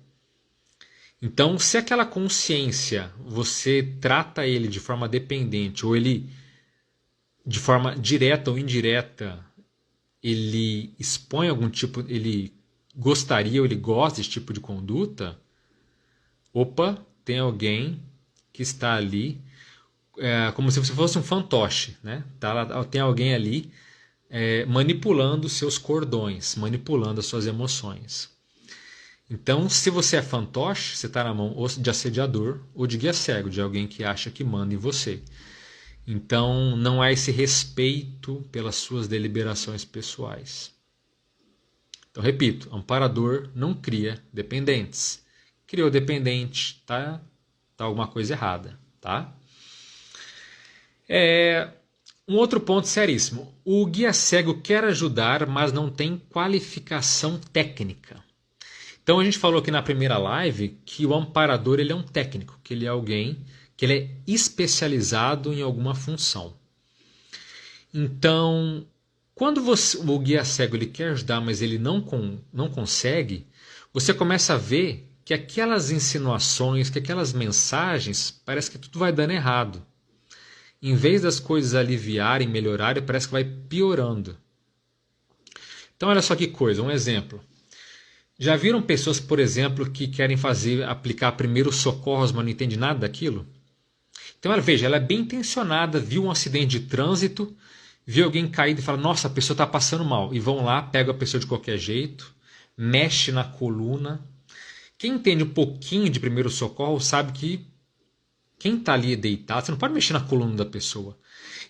Então, se aquela consciência você trata ele de forma dependente, ou ele de forma direta ou indireta, ele expõe algum tipo, ele gostaria ou ele gosta desse tipo de conduta, opa, tem alguém que está ali, como se você fosse um fantoche, né? Tem alguém ali manipulando os seus cordões, manipulando as suas emoções. Então, se você é fantoche, você está na mão ou de assediador ou de guia cego, de alguém que acha que manda em você. Então, não há esse respeito pelas suas deliberações pessoais. Então, repito, amparador não cria dependentes. Criou dependente, tá alguma coisa errada, tá? Um outro ponto seríssimo. O guia cego quer ajudar, mas não tem qualificação técnica. Então a gente falou aqui na primeira live que o amparador ele é um técnico, que ele é alguém que ele é especializado em alguma função. Então, quando o guia cego ele quer ajudar, mas ele não consegue, você começa a ver que aquelas insinuações, que aquelas mensagens, parece que tudo vai dando errado. Em vez das coisas aliviarem, melhorarem, parece que vai piorando. Então olha só que coisa, um exemplo. Já viram pessoas, por exemplo, que querem aplicar primeiros socorros, mas não entende nada daquilo? Então ela é bem intencionada, viu um acidente de trânsito, viu alguém caído e fala, nossa, a pessoa está passando mal. E vão lá, pegam a pessoa de qualquer jeito, mexe na coluna. Quem entende um pouquinho de primeiro socorro sabe que quem está ali deitado, você não pode mexer na coluna da pessoa.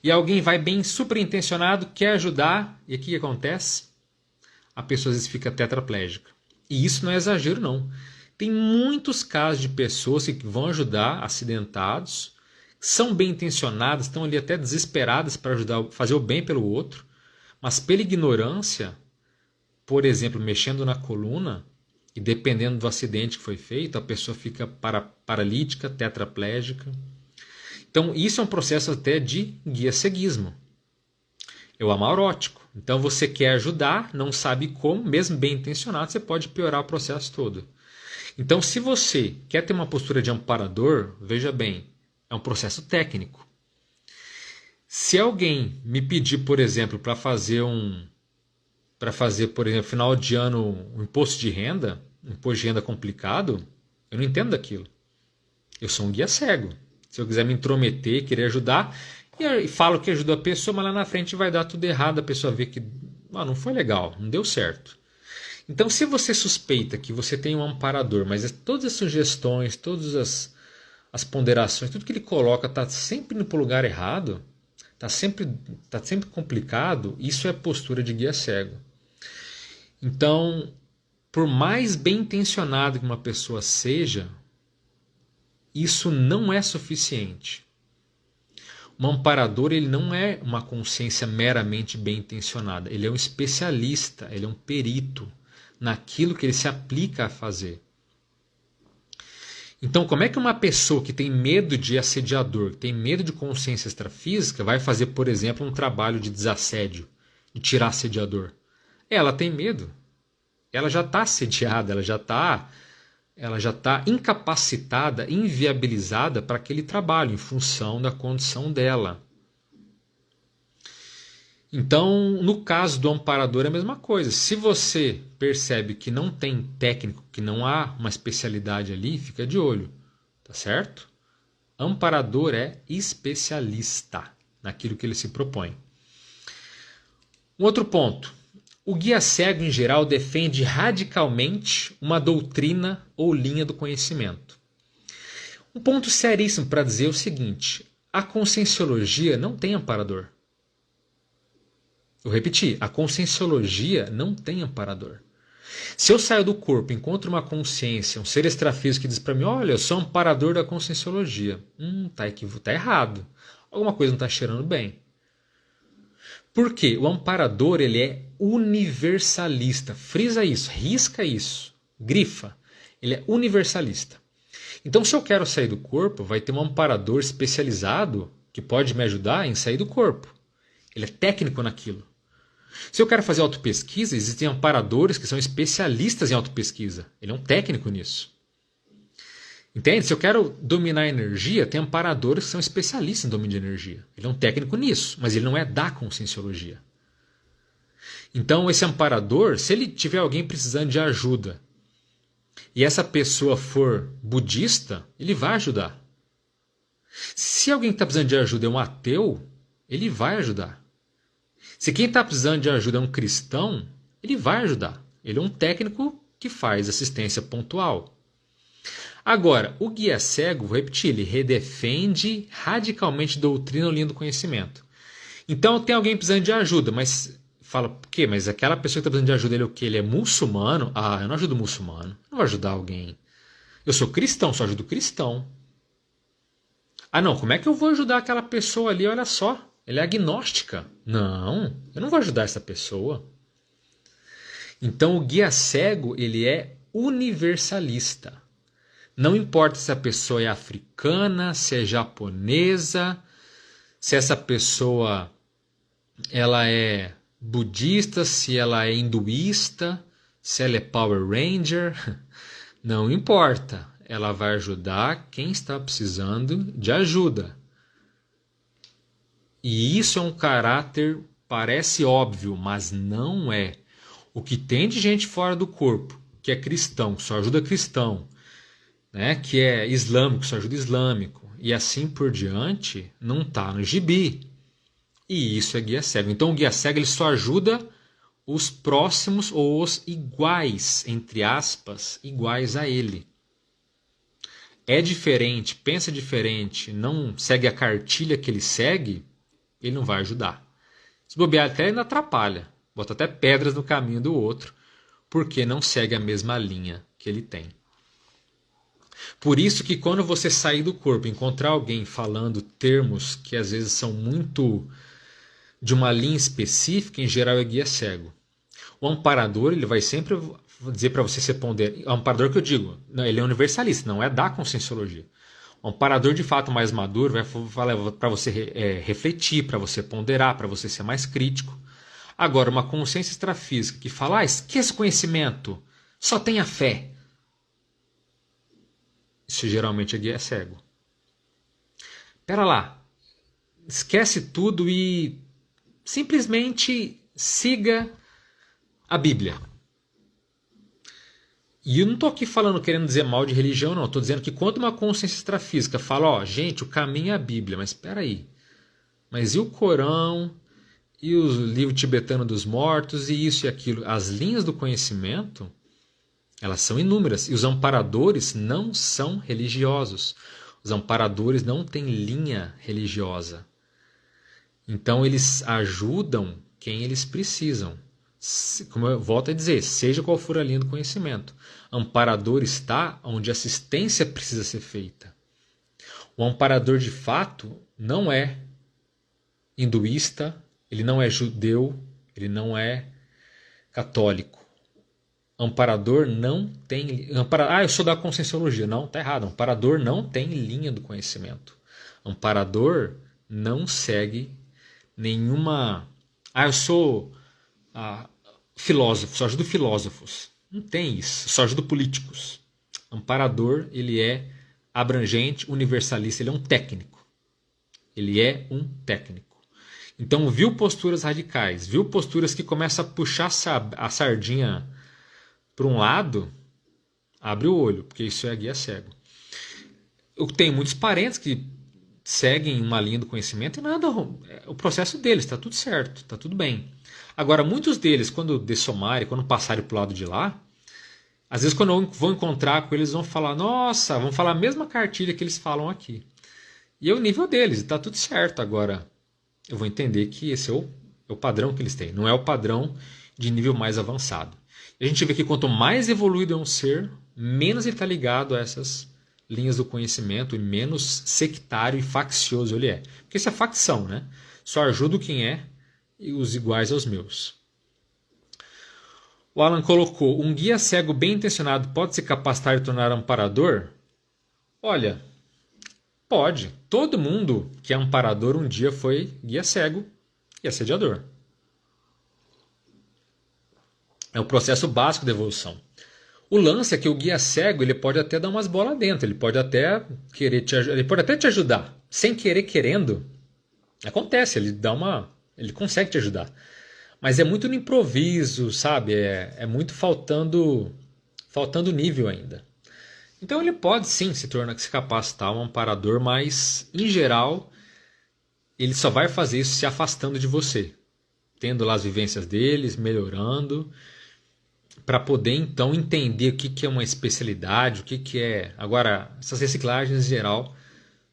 E alguém vai bem super intencionado, quer ajudar, e o que acontece? A pessoa às vezes fica tetraplégica. E isso não é exagero, não. Tem muitos casos de pessoas que vão ajudar acidentados, são bem intencionadas, estão ali até desesperadas para ajudar, fazer o bem pelo outro, mas pela ignorância, por exemplo, mexendo na coluna, e dependendo do acidente que foi feito, a pessoa fica paralítica, tetraplégica. Então, isso é um processo até de guia ceguismo. é o amaurótico. Então você quer ajudar, não sabe como, mesmo bem intencionado, você pode piorar o processo todo. Então, se você quer ter uma postura de amparador, veja bem, é um processo técnico. Se alguém me pedir, por exemplo, para fazer, por exemplo, final de ano, um imposto de renda complicado, eu não entendo daquilo. Eu sou um guia cego. Se eu quiser me intrometer, querer ajudar, e falo que ajuda a pessoa, mas lá na frente vai dar tudo errado, a pessoa vê que não foi legal, não deu certo. Então, se você suspeita que você tem um amparador, mas todas as sugestões, todas as ponderações, tudo que ele coloca está sempre indo para o lugar errado, está sempre complicado, isso é postura de guia cego. Então, por mais bem intencionado que uma pessoa seja, isso não é suficiente. Um amparador, ele não é uma consciência meramente bem intencionada, ele é um especialista, ele é um perito naquilo que ele se aplica a fazer. Então, como é que uma pessoa que tem medo de assediador, que tem medo de consciência extrafísica, vai fazer, por exemplo, um trabalho de desassédio, de tirar assediador? Ela tem medo. Ela já está assediada, ela já está incapacitada, inviabilizada para aquele trabalho, em função da condição dela. Então, no caso do amparador é a mesma coisa. Se você percebe que não tem técnico, que não há uma especialidade ali, fica de olho, tá certo? Amparador é especialista naquilo que ele se propõe. Um outro ponto. O guia cego, em geral, defende radicalmente uma doutrina ou linha do conhecimento. Um ponto seríssimo para dizer o seguinte: a conscienciologia não tem amparador. Eu repeti, a conscienciologia não tem amparador. Se eu saio do corpo, encontro uma consciência, um ser extrafísico que diz para mim, olha, eu sou amparador da conscienciologia. Tá errado. Alguma coisa não está cheirando bem. Por quê? O amparador, ele é universalista. Frisa isso, risca isso, grifa. Ele é universalista. Então, se eu quero sair do corpo, vai ter um amparador especializado que pode me ajudar em sair do corpo. Ele é técnico naquilo. Se eu quero fazer autopesquisa, existem amparadores que são especialistas em autopesquisa. Ele é um técnico nisso. Entende? Se eu quero dominar a energia, tem amparadores que são especialistas em domínio de energia. Ele é um técnico nisso, mas ele não é da conscienciologia. Então, esse amparador, se ele tiver alguém precisando de ajuda, e essa pessoa for budista, ele vai ajudar. Se alguém que está precisando de ajuda é um ateu, ele vai ajudar. Se quem está precisando de ajuda é um cristão, ele vai ajudar. Ele é um técnico que faz assistência pontual. Agora, o guia cego, vou repetir, ele redefende radicalmente doutrina ou linha do conhecimento. Então tem alguém precisando de ajuda, mas fala, por quê? Mas aquela pessoa que está precisando de ajuda, ele é o quê? Ele é muçulmano? Eu não ajudo muçulmano. Não vou ajudar alguém. Eu sou cristão, só ajudo cristão. Não, como é que eu vou ajudar aquela pessoa ali? Olha só. Ela é agnóstica. Não, eu não vou ajudar essa pessoa. Então o guia cego, ele é universalista. Não importa se a pessoa é africana, se é japonesa, se essa pessoa ela é budista, se ela é hinduísta, se ela é Power Ranger. Não importa. Ela vai ajudar quem está precisando de ajuda. E isso é um caráter, parece óbvio, mas não é. O que tem de gente fora do corpo, que é cristão, só ajuda cristão, né? Que é islâmico, só ajuda islâmico, e assim por diante, não está no gibi. E isso é guia cego. Então o guia cego ele só ajuda os próximos ou os iguais, entre aspas, iguais a ele. É diferente, pensa diferente, não segue a cartilha que ele segue, ele não vai ajudar. Se bobear até ainda atrapalha, bota até pedras no caminho do outro, porque não segue a mesma linha que ele tem. Por isso que quando você sair do corpo, encontrar alguém falando termos que às vezes são muito de uma linha específica, em geral é guia cego. O amparador, ele vai sempre dizer para você se ponder. O amparador que eu digo, não, ele é universalista, não é da conscienciologia. Um amparador de fato mais maduro vai falar para você refletir, para você ponderar, para você ser mais crítico. Agora, uma consciência extrafísica que fala, esqueça o conhecimento, só tenha fé. Isso geralmente é guia cego. Pera lá, esquece tudo e simplesmente siga a Bíblia. E eu não estou aqui falando, querendo dizer mal de religião, não. Estou dizendo que quando uma consciência extrafísica fala, gente, o caminho é a Bíblia, mas espera aí. Mas e o Corão, e o livro tibetano dos mortos, e isso e aquilo? As linhas do conhecimento, elas são inúmeras. E os amparadores não são religiosos. Os amparadores não têm linha religiosa. Então eles ajudam quem eles precisam. Como eu volto a dizer, seja qual for a linha do conhecimento. Amparador está onde a assistência precisa ser feita. O amparador de fato não é hinduísta, ele não é judeu, ele não é católico. Amparador não tem... eu sou da Conscienciologia. Não, está errado. Amparador não tem linha do conhecimento. Amparador não segue nenhuma... eu sou filósofo, só ajudo filósofos. Não tem isso, só ajudo políticos. Amparador, ele é abrangente, universalista, ele é um técnico. Ele é um técnico. Então, viu posturas radicais, viu posturas que começam a puxar a sardinha para um lado, abre o olho, porque isso é guia cego. Eu tenho muitos parentes que seguem uma linha do conhecimento e nada, o processo deles, está tudo certo, está tudo bem. Agora, muitos deles, quando dessomarem, quando passarem para o lado de lá, às vezes quando eu vou encontrar com eles, vão falar, nossa, vão falar a mesma cartilha que eles falam aqui. E é o nível deles, está tudo certo. Agora, eu vou entender que esse é o padrão que eles têm, não é o padrão de nível mais avançado. E a gente vê que quanto mais evoluído é um ser, menos ele está ligado a essas linhas do conhecimento e menos sectário e faccioso ele é. Porque isso é facção, né? Só ajudo quem é e os iguais aos meus. O Alan colocou, um guia cego bem intencionado pode se capacitar e tornar amparador? Olha, pode. Todo mundo que é amparador um dia foi guia cego e assediador. É o processo básico da evolução. O lance é que o guia cego ele pode até dar umas bolas dentro, ele pode até querer ele pode até te ajudar, sem querer querendo. Acontece, ele consegue te ajudar. Mas é muito no improviso, sabe? É muito faltando nível ainda. Então ele pode sim se capacitar um amparador, mas em geral ele só vai fazer isso se afastando de você, tendo lá as vivências deles, melhorando, para poder então entender o que é uma especialidade, o que é... Agora, essas reciclagens em geral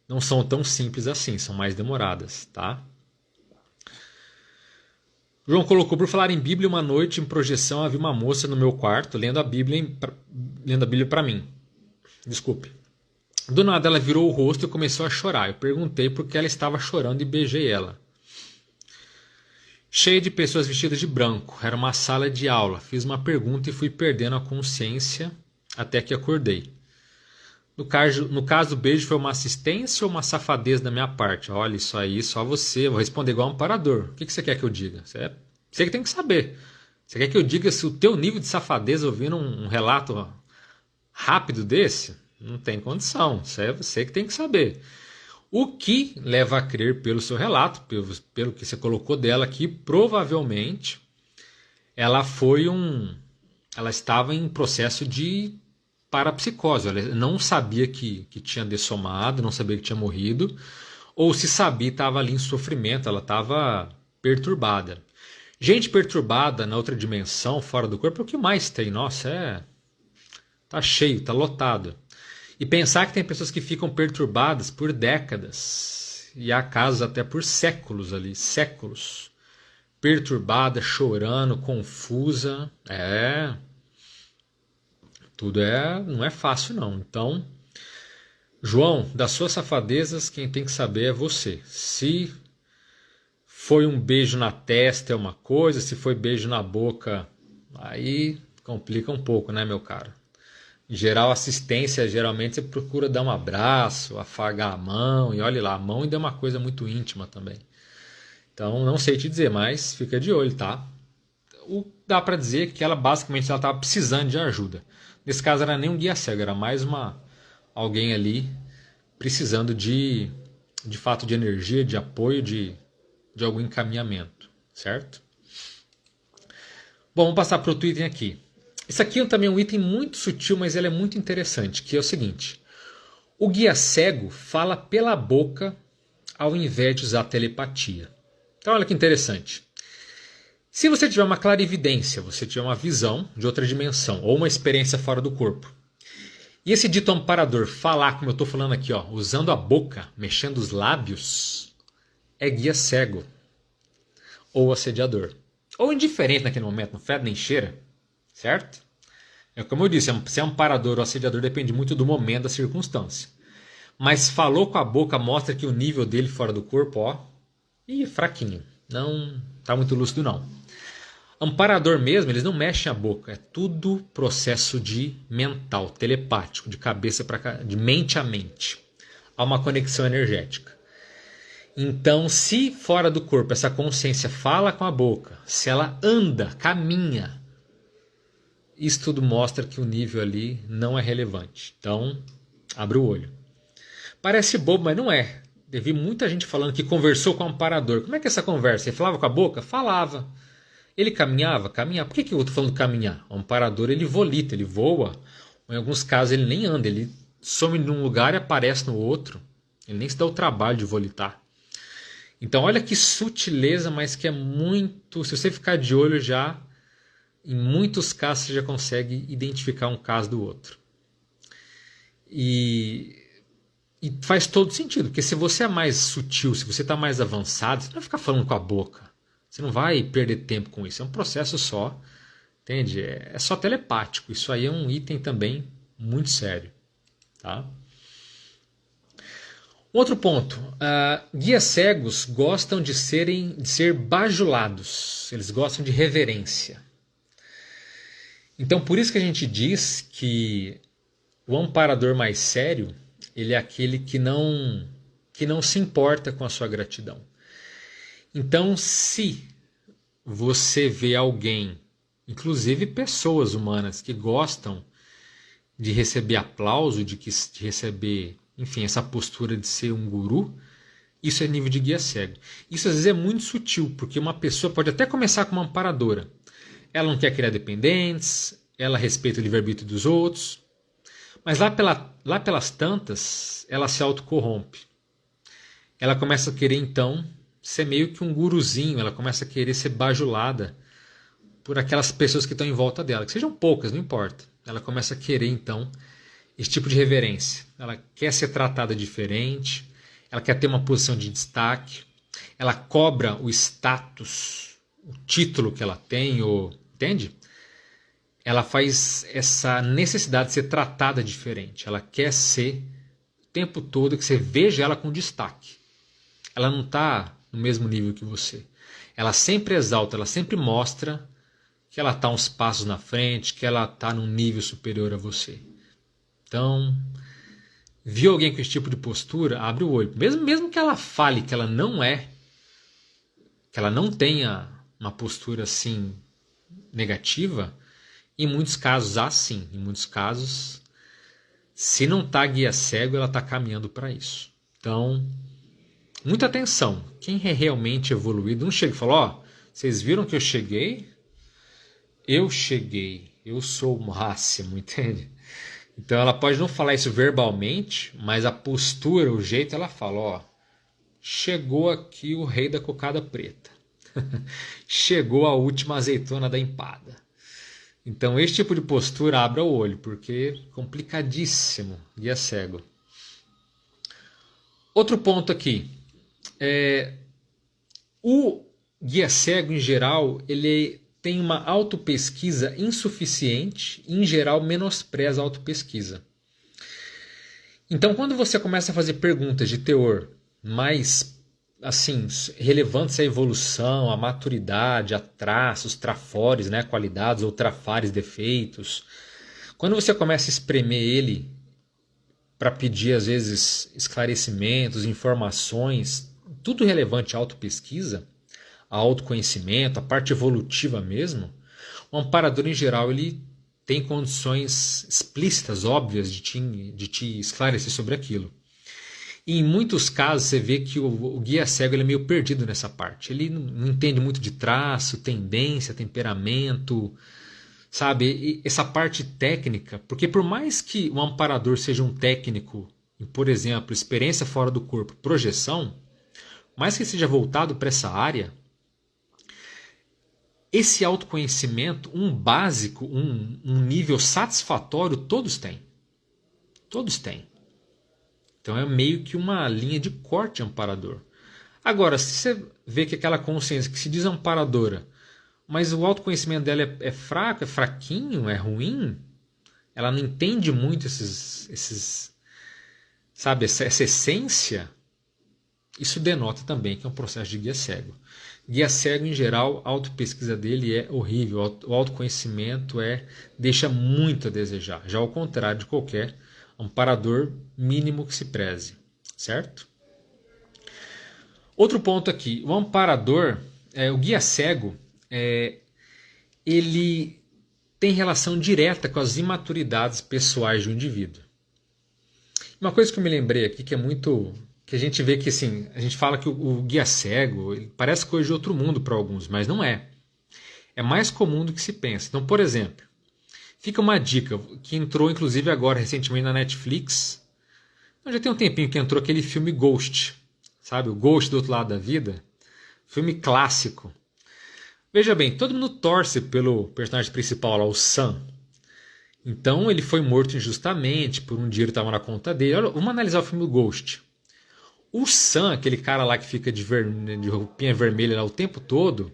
não são tão simples assim, são mais demoradas, tá? João colocou, por falar em Bíblia, uma noite em projeção havia uma moça no meu quarto lendo a Bíblia para mim. Desculpe. Do nada ela virou o rosto e começou a chorar. Eu perguntei por que ela estava chorando e beijei ela. Cheia de pessoas vestidas de branco. Era uma sala de aula. Fiz uma pergunta e fui perdendo a consciência até que acordei. No caso, o beijo foi uma assistência ou uma safadeza da minha parte? Olha, isso aí, só você. Eu vou responder igual um amparador. O que você quer que eu diga? Você que tem que saber. Você quer que eu diga se o teu nível de safadeza ouvindo um relato rápido desse? Não tem condição. Isso é você que tem que saber. O que leva a crer pelo seu relato, pelo que você colocou dela aqui, provavelmente ela estava em processo de parapsicose. Ela não sabia que tinha dessomado, não sabia que tinha morrido, ou se sabia estava ali em sofrimento, ela estava perturbada. Gente perturbada na outra dimensão, fora do corpo, é o que mais tem. Nossa, tá cheio, tá lotado. E pensar que tem pessoas que ficam perturbadas por décadas, e há casos até por séculos ali, séculos. Perturbada, chorando, confusa. Não é fácil não. Então, João, das suas safadezas, quem tem que saber é você. Se foi um beijo na testa é uma coisa, se foi beijo na boca, aí complica um pouco, né, meu caro? Em geral, assistência, geralmente você procura dar um abraço, afagar a mão, e olha lá, a mão ainda é uma coisa muito íntima também. Então, não sei te dizer, mas fica de olho, tá? Dá para dizer que ela basicamente ela estava precisando de ajuda. Nesse caso, era nem um guia cego, era mais alguém ali precisando de fato de energia, de apoio, de algum encaminhamento, certo? Bom, vamos passar para outro item aqui. Esse aqui também é um item muito sutil, mas ele é muito interessante, que é o seguinte. O guia cego fala pela boca ao invés de usar telepatia. Então olha que interessante. Se você tiver uma clarividência, você tiver uma visão de outra dimensão ou uma experiência fora do corpo, e esse dito amparador falar, como eu estou falando aqui, ó, usando a boca, mexendo os lábios, é guia cego ou assediador. Ou indiferente naquele momento, não fede nem cheira, certo? É como eu disse, se é amparador ou assediador depende muito do momento, da circunstância. Mas falou com a boca, mostra que o nível dele fora do corpo, ó, e fraquinho. Não está muito lúcido não. Amparador mesmo, eles não mexem a boca, é tudo processo de mental, telepático, de cabeça para de mente a mente. Há uma conexão energética. Então, se fora do corpo essa consciência fala com a boca, se ela anda, caminha, isso tudo mostra que o nível ali não é relevante. Então, abre o olho. Parece bobo, mas não é. Eu vi muita gente falando que conversou com o amparador. Como é que é essa conversa? Ele falava com a boca? Falava. Ele caminhava? Caminhava. Por que eu estou falando caminhar? O amparador ele volita, ele voa. Ou em alguns casos ele nem anda, ele some num lugar e aparece no outro. Ele nem se dá o trabalho de volitar. Então olha que sutileza, mas que é muito... Se você ficar de olho já, em muitos casos você já consegue identificar um caso do outro. E faz todo sentido, porque se você é mais sutil, se você está mais avançado, você não vai ficar falando com a boca. Você não vai perder tempo com isso. É um processo só, entende? É só telepático. Isso aí é um item também muito sério. Tá? Outro ponto. Guias cegos gostam de ser bajulados. Eles gostam de reverência. Então, por isso que a gente diz que o amparador mais sério, ele é aquele que não se importa com a sua gratidão. Então, se você vê alguém, inclusive pessoas humanas que gostam de receber aplauso, de receber, enfim, essa postura de ser um guru, isso é nível de guia cego. Isso às vezes é muito sutil, porque uma pessoa pode até começar como uma amparadora. Ela não quer criar dependentes, ela respeita o livre-arbítrio dos outros, mas lá pelas tantas, ela se autocorrompe. Ela começa a querer, então, ser meio que um guruzinho, ela começa a querer ser bajulada por aquelas pessoas que estão em volta dela, que sejam poucas, não importa. Ela começa a querer, então, esse tipo de reverência. Ela quer ser tratada diferente, ela quer ter uma posição de destaque, ela cobra o status, o título que ela tem, entende? Ela faz essa necessidade de ser tratada diferente. Ela quer ser o tempo todo que você veja ela com destaque. Ela não está no mesmo nível que você. Ela sempre exalta, ela sempre mostra que ela está uns passos na frente, que ela está num nível superior a você. Então, viu alguém com esse tipo de postura, abre o olho. Mesmo que ela fale que ela não é, que ela não tenha uma postura assim negativa, em muitos casos há sim. Em muitos casos, se não está guia cego, ela está caminhando para isso. Então, muita atenção. Quem é realmente evoluído não chega e fala, ó, vocês viram que eu cheguei? Eu sou o máximo, entende? Então ela pode não falar isso verbalmente, mas a postura, o jeito, ela fala, ó, chegou aqui o rei da cocada preta. Chegou a última azeitona da empada. Então esse tipo de postura abra o olho, porque é complicadíssimo, guia cego. Outro ponto aqui. O guia cego, em geral, ele tem uma autopesquisa insuficiente e, em geral, menospreza a autopesquisa. Então, quando você começa a fazer perguntas de teor mais assim, relevantes à evolução, à maturidade, a traços, trafores, né, qualidades ou trafares, defeitos, Quando você começa a espremer ele para pedir, às vezes, esclarecimentos, informações, tudo relevante à autopesquisa, a autoconhecimento, a parte evolutiva mesmo, o amparador, em geral, ele tem condições explícitas, óbvias, de te esclarecer sobre aquilo. E em muitos casos você vê que o guia cego ele é meio perdido nessa parte. Ele não entende muito de traço, tendência, temperamento, sabe? E essa parte técnica, porque por mais que o amparador seja um técnico em, por exemplo, experiência fora do corpo, projeção, mais que seja voltado para essa área, esse autoconhecimento, um básico, um nível satisfatório, todos têm. Todos têm. Então é meio que uma linha de corte amparador. Agora, se você vê que aquela consciência que se diz amparadora, mas o autoconhecimento dela é fraco, é fraquinho, é ruim, ela não entende muito sabe, essa essência, isso denota também que é um processo de guia cego. Guia cego, em geral, a autopesquisa dele é horrível, o autoconhecimento deixa muito a desejar, já ao contrário de qualquer amparador mínimo que se preze, certo? Outro ponto aqui, o amparador, o guia cego, ele tem relação direta com as imaturidades pessoais de um indivíduo. Uma coisa que eu me lembrei aqui que é muito... que a gente vê que assim, a gente fala que o guia cego ele parece coisa de outro mundo para alguns, mas não é. É mais comum do que se pensa. Então, por exemplo, fica uma dica que entrou inclusive agora recentemente na Netflix. Já tem um tempinho que entrou aquele filme Ghost, sabe? O Ghost do Outro Lado da Vida. Filme clássico. Veja bem, todo mundo torce pelo personagem principal lá, o Sam. Então ele foi morto injustamente, por um dinheiro que estava na conta dele. Olha, vamos analisar o filme Ghost. O Sam, aquele cara lá que fica de roupinha vermelha lá o tempo todo,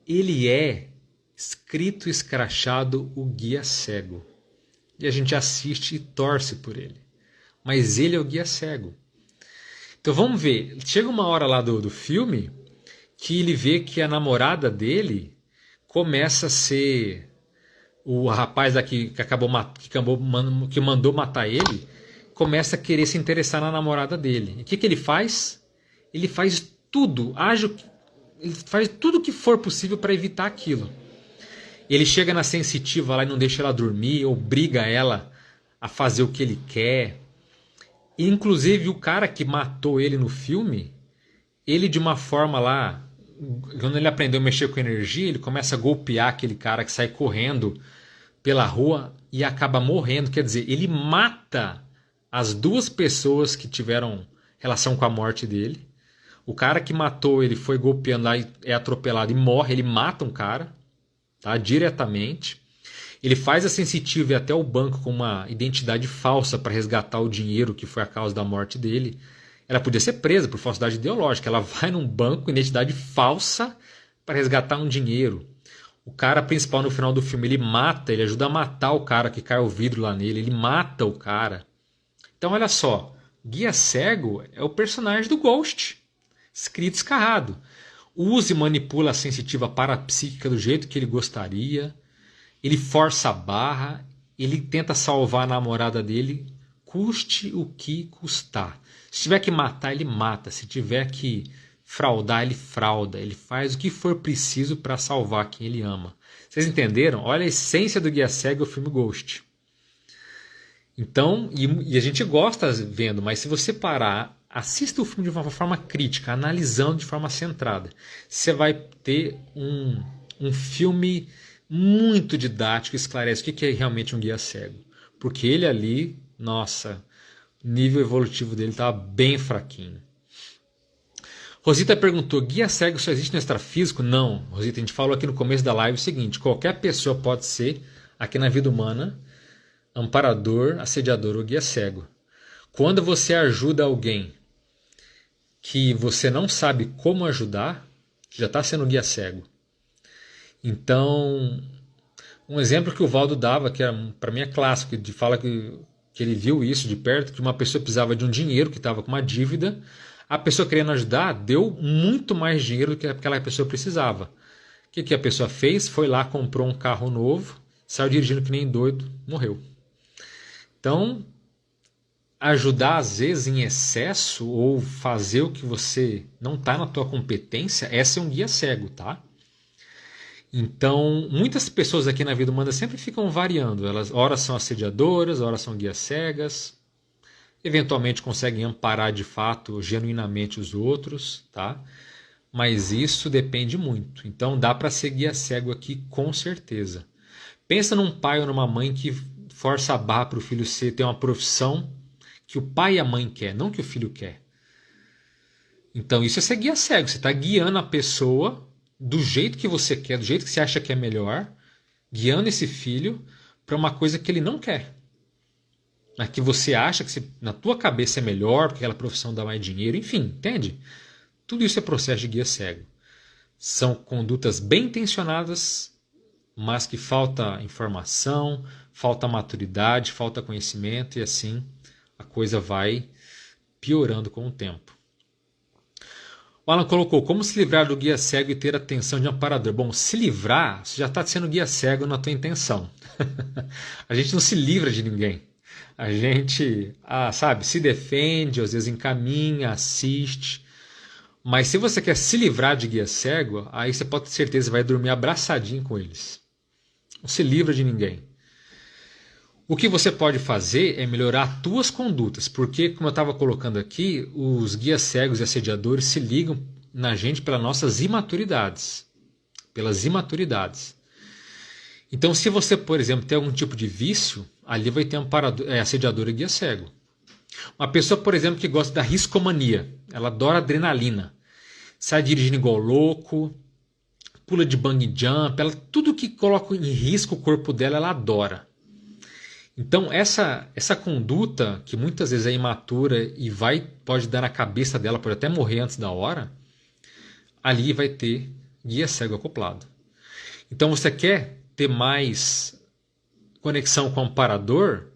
ele é escrito e escrachado o guia cego. E a gente assiste e torce por ele. Mas ele é o guia cego. Então vamos ver, chega uma hora lá do filme que ele vê que a namorada dele começa a ser o rapaz daqui que mandou matar ele, começa a querer se interessar na namorada dele. E o que ele faz? Ele faz tudo, ele faz tudo o que for possível para evitar aquilo. Ele chega na sensitiva lá e não deixa ela dormir, obriga ela a fazer o que ele quer. E, inclusive, o cara que matou ele no filme, ele de uma forma lá, quando ele aprendeu a mexer com energia, ele começa a golpear aquele cara que sai correndo pela rua e acaba morrendo. Quer dizer, ele mata as duas pessoas que tiveram relação com a morte dele. O cara que matou ele foi golpeando lá e é atropelado e morre. Ele mata um cara, tá? Diretamente. Ele faz a sensitiva ir até o banco com uma identidade falsa para resgatar o dinheiro que foi a causa da morte dele. Ela podia ser presa por falsidade ideológica. Ela vai num banco com identidade falsa para resgatar um dinheiro. O cara principal no final do filme, ele ajuda a matar o cara que cai o vidro lá nele. Ele mata o cara. Então olha só, guia cego é o personagem do Ghost, escrito escarrado. Usa e manipula a sensitiva parapsíquica do jeito que ele gostaria. Ele força a barra, ele tenta salvar a namorada dele, custe o que custar. Se tiver que matar, ele mata. Se tiver que fraudar, ele frauda. Ele faz o que for preciso para salvar quem ele ama. Vocês entenderam? Olha a essência do guia cego, o filme Ghost. Então, e a gente gosta vendo, mas se você parar, assista o filme de uma forma crítica, analisando de forma centrada. Você vai ter um filme muito didático, esclarece o que é realmente um guia cego. Porque ele ali, nossa, o nível evolutivo dele estava bem fraquinho. Rosita perguntou, guia cego só existe no extrafísico? Não, Rosita, a gente falou aqui no começo da live o seguinte, qualquer pessoa pode ser, aqui na vida humana, amparador, assediador ou guia cego. Quando você ajuda alguém que você não sabe como ajudar, já está sendo guia cego. Então, um exemplo que o Valdo dava, que para mim é clássico, de fala que ele viu isso de perto, que uma pessoa precisava de um dinheiro, que estava com uma dívida, a pessoa querendo ajudar, deu muito mais dinheiro do que aquela pessoa precisava. O que a pessoa fez? Foi lá, comprou um carro novo saiu dirigindo que nem doido, morreu. Então, ajudar às vezes em excesso ou fazer o que você não está na tua competência, essa é um guia cego, tá? Então, muitas pessoas aqui na vida humana sempre ficam variando. Elas, ora são assediadoras, ora são guias cegas. Eventualmente conseguem amparar de fato, genuinamente os outros, tá? Mas isso depende muito. Então, dá para ser guia cego aqui com certeza. Pensa num pai ou numa mãe que força a barra para o filho ter uma profissão que o pai e a mãe quer, não que o filho quer. Então, isso é ser guia cego. Você está guiando a pessoa do jeito que você quer, do jeito que você acha que é melhor, guiando esse filho para uma coisa que ele não quer. Mas que você acha que na tua cabeça é melhor, porque aquela profissão dá mais dinheiro, enfim, entende? Tudo isso é processo de guia cego. São condutas bem intencionadas, mas que falta informação, falta maturidade, falta conhecimento, e assim a coisa vai piorando com o tempo. O Alan colocou, como se livrar do guia cego e ter a atenção de um amparador? Bom, se livrar, você já está sendo guia cego na tua intenção. A gente não se livra de ninguém. A gente, sabe, se defende, às vezes encaminha, assiste. Mas se você quer se livrar de guia cego, aí você pode ter certeza que vai dormir abraçadinho com eles. Não se livra de ninguém. O que você pode fazer é melhorar as tuas condutas, porque, como eu estava colocando aqui, os guias cegos e assediadores se ligam na gente pelas nossas imaturidades. Pelas imaturidades. Então, se você, por exemplo, tem algum tipo de vício, ali vai ter assediador e guia cego. Uma pessoa, por exemplo, que gosta da riscomania, ela adora adrenalina, sai dirigindo igual louco, pula de bungee jump, tudo que coloca em risco o corpo dela, ela adora. Então, essa conduta, que muitas vezes é imatura e pode dar na cabeça dela, pode até morrer antes da hora, ali vai ter guia cego acoplado. Então, você quer ter mais conexão com o amparador?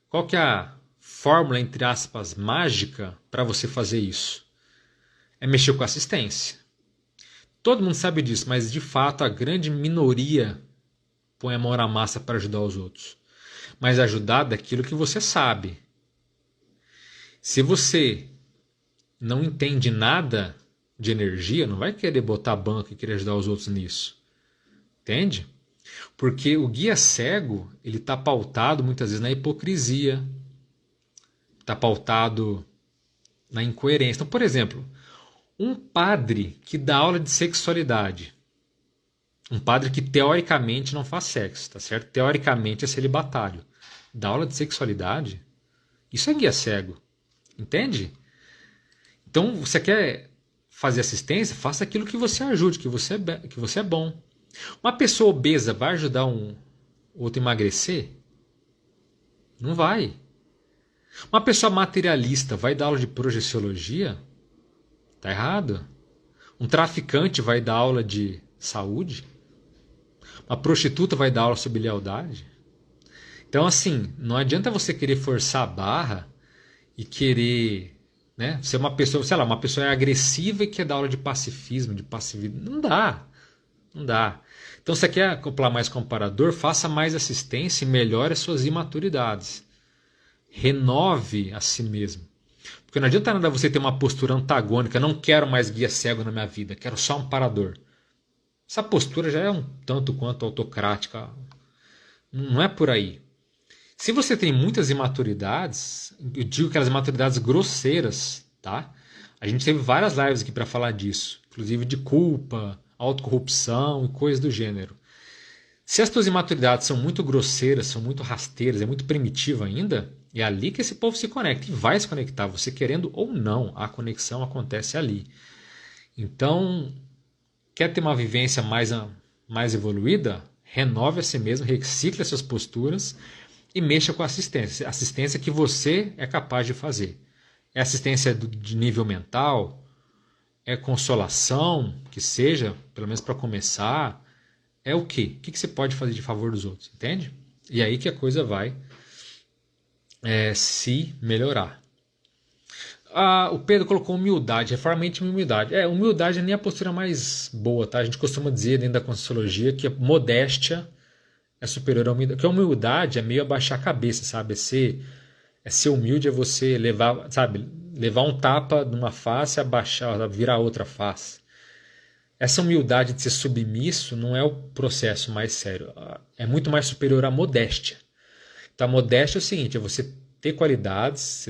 Qual que é a fórmula, entre aspas, mágica para você fazer isso? É mexer com assistência. Todo mundo sabe disso, mas de fato a grande minoria põe a mão na massa para ajudar os outros. Mas ajudar daquilo que você sabe. Se você não entende nada de energia, não vai querer botar banco e querer ajudar os outros nisso. Entende? Porque o guia cego, ele está pautado muitas vezes na hipocrisia, está pautado na incoerência. Então, por exemplo, um padre que dá aula de sexualidade, um padre que teoricamente não faz sexo, tá certo? Teoricamente é celibatário. Dá aula de sexualidade, isso é guia cego, entende? Então, você quer fazer assistência, faça aquilo que você ajude, que você é bom. Uma pessoa obesa vai ajudar um outro a emagrecer? Não vai. Uma pessoa materialista vai dar aula de projeciologia? Está errado. Um traficante vai dar aula de saúde? Uma prostituta vai dar aula sobre lealdade? Então, assim, não adianta você querer forçar a barra e querer, né, ser uma pessoa, sei lá, uma pessoa é agressiva e quer dar aula de pacifismo, de passivismo. Não dá. Não dá. Então, se você quer acoplar mais comparador, faça mais assistência e melhore as suas imaturidades. Renove a si mesmo. Porque não adianta nada você ter uma postura antagônica, não quero mais guia cego na minha vida, quero só um amparador. Essa postura já é um tanto quanto autocrática. Não é por aí. Se você tem muitas imaturidades, eu digo aquelas imaturidades grosseiras, tá? A gente teve várias lives aqui para falar disso, inclusive de culpa, autocorrupção e coisas do gênero. Se as tuas imaturidades são muito grosseiras, são muito rasteiras, é muito primitivo ainda, é ali que esse povo se conecta e vai se conectar, você querendo ou não, a conexão acontece ali. Então, quer ter uma vivência mais evoluída? Renove a si mesmo, recicle as suas posturas e mexa com a assistência. Assistência que você é capaz de fazer. É assistência de nível mental? É consolação, que seja, pelo menos para começar? É o quê? O que você pode fazer de favor dos outros? Entende? E aí que a coisa vai se melhorar. O Pedro colocou humildade, reforma íntima e humildade. Humildade nem é a postura mais boa, tá? A gente costuma dizer dentro da Conscienciologia que a modéstia é superior à humildade. Porque a humildade é meio abaixar a cabeça, sabe? É ser humilde, é você levar, sabe? Levar um tapa numa face e abaixar, virar outra face. Essa humildade de ser submisso não é o processo mais sério. É muito mais superior à modéstia. Então, a modéstia é o seguinte, é você ter qualidades,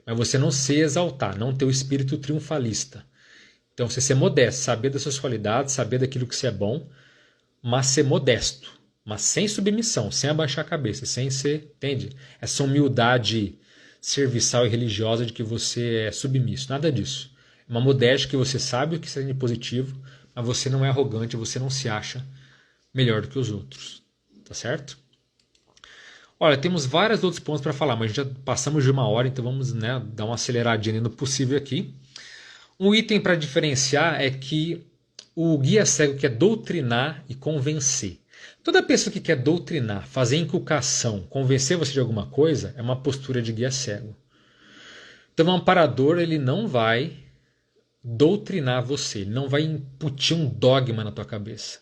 mas você não se exaltar, não ter o espírito triunfalista. Então, você ser modesto, saber das suas qualidades, saber daquilo que você é bom, mas ser modesto, mas sem submissão, sem abaixar a cabeça, sem ser, entende? Essa humildade serviçal e religiosa de que você é submisso, nada disso. É uma modéstia que você sabe o que seja positivo, mas você não é arrogante, você não se acha melhor do que os outros, tá certo? Olha, temos vários outros pontos para falar, mas já passamos de 1 hora, então vamos, né, dar uma aceleradinha no possível aqui. Um item para diferenciar é que o guia cego quer doutrinar e convencer. Toda pessoa que quer doutrinar, fazer inculcação, convencer você de alguma coisa, é uma postura de guia cego. Então o amparador ele não vai doutrinar você, ele não vai incutir um dogma na tua cabeça.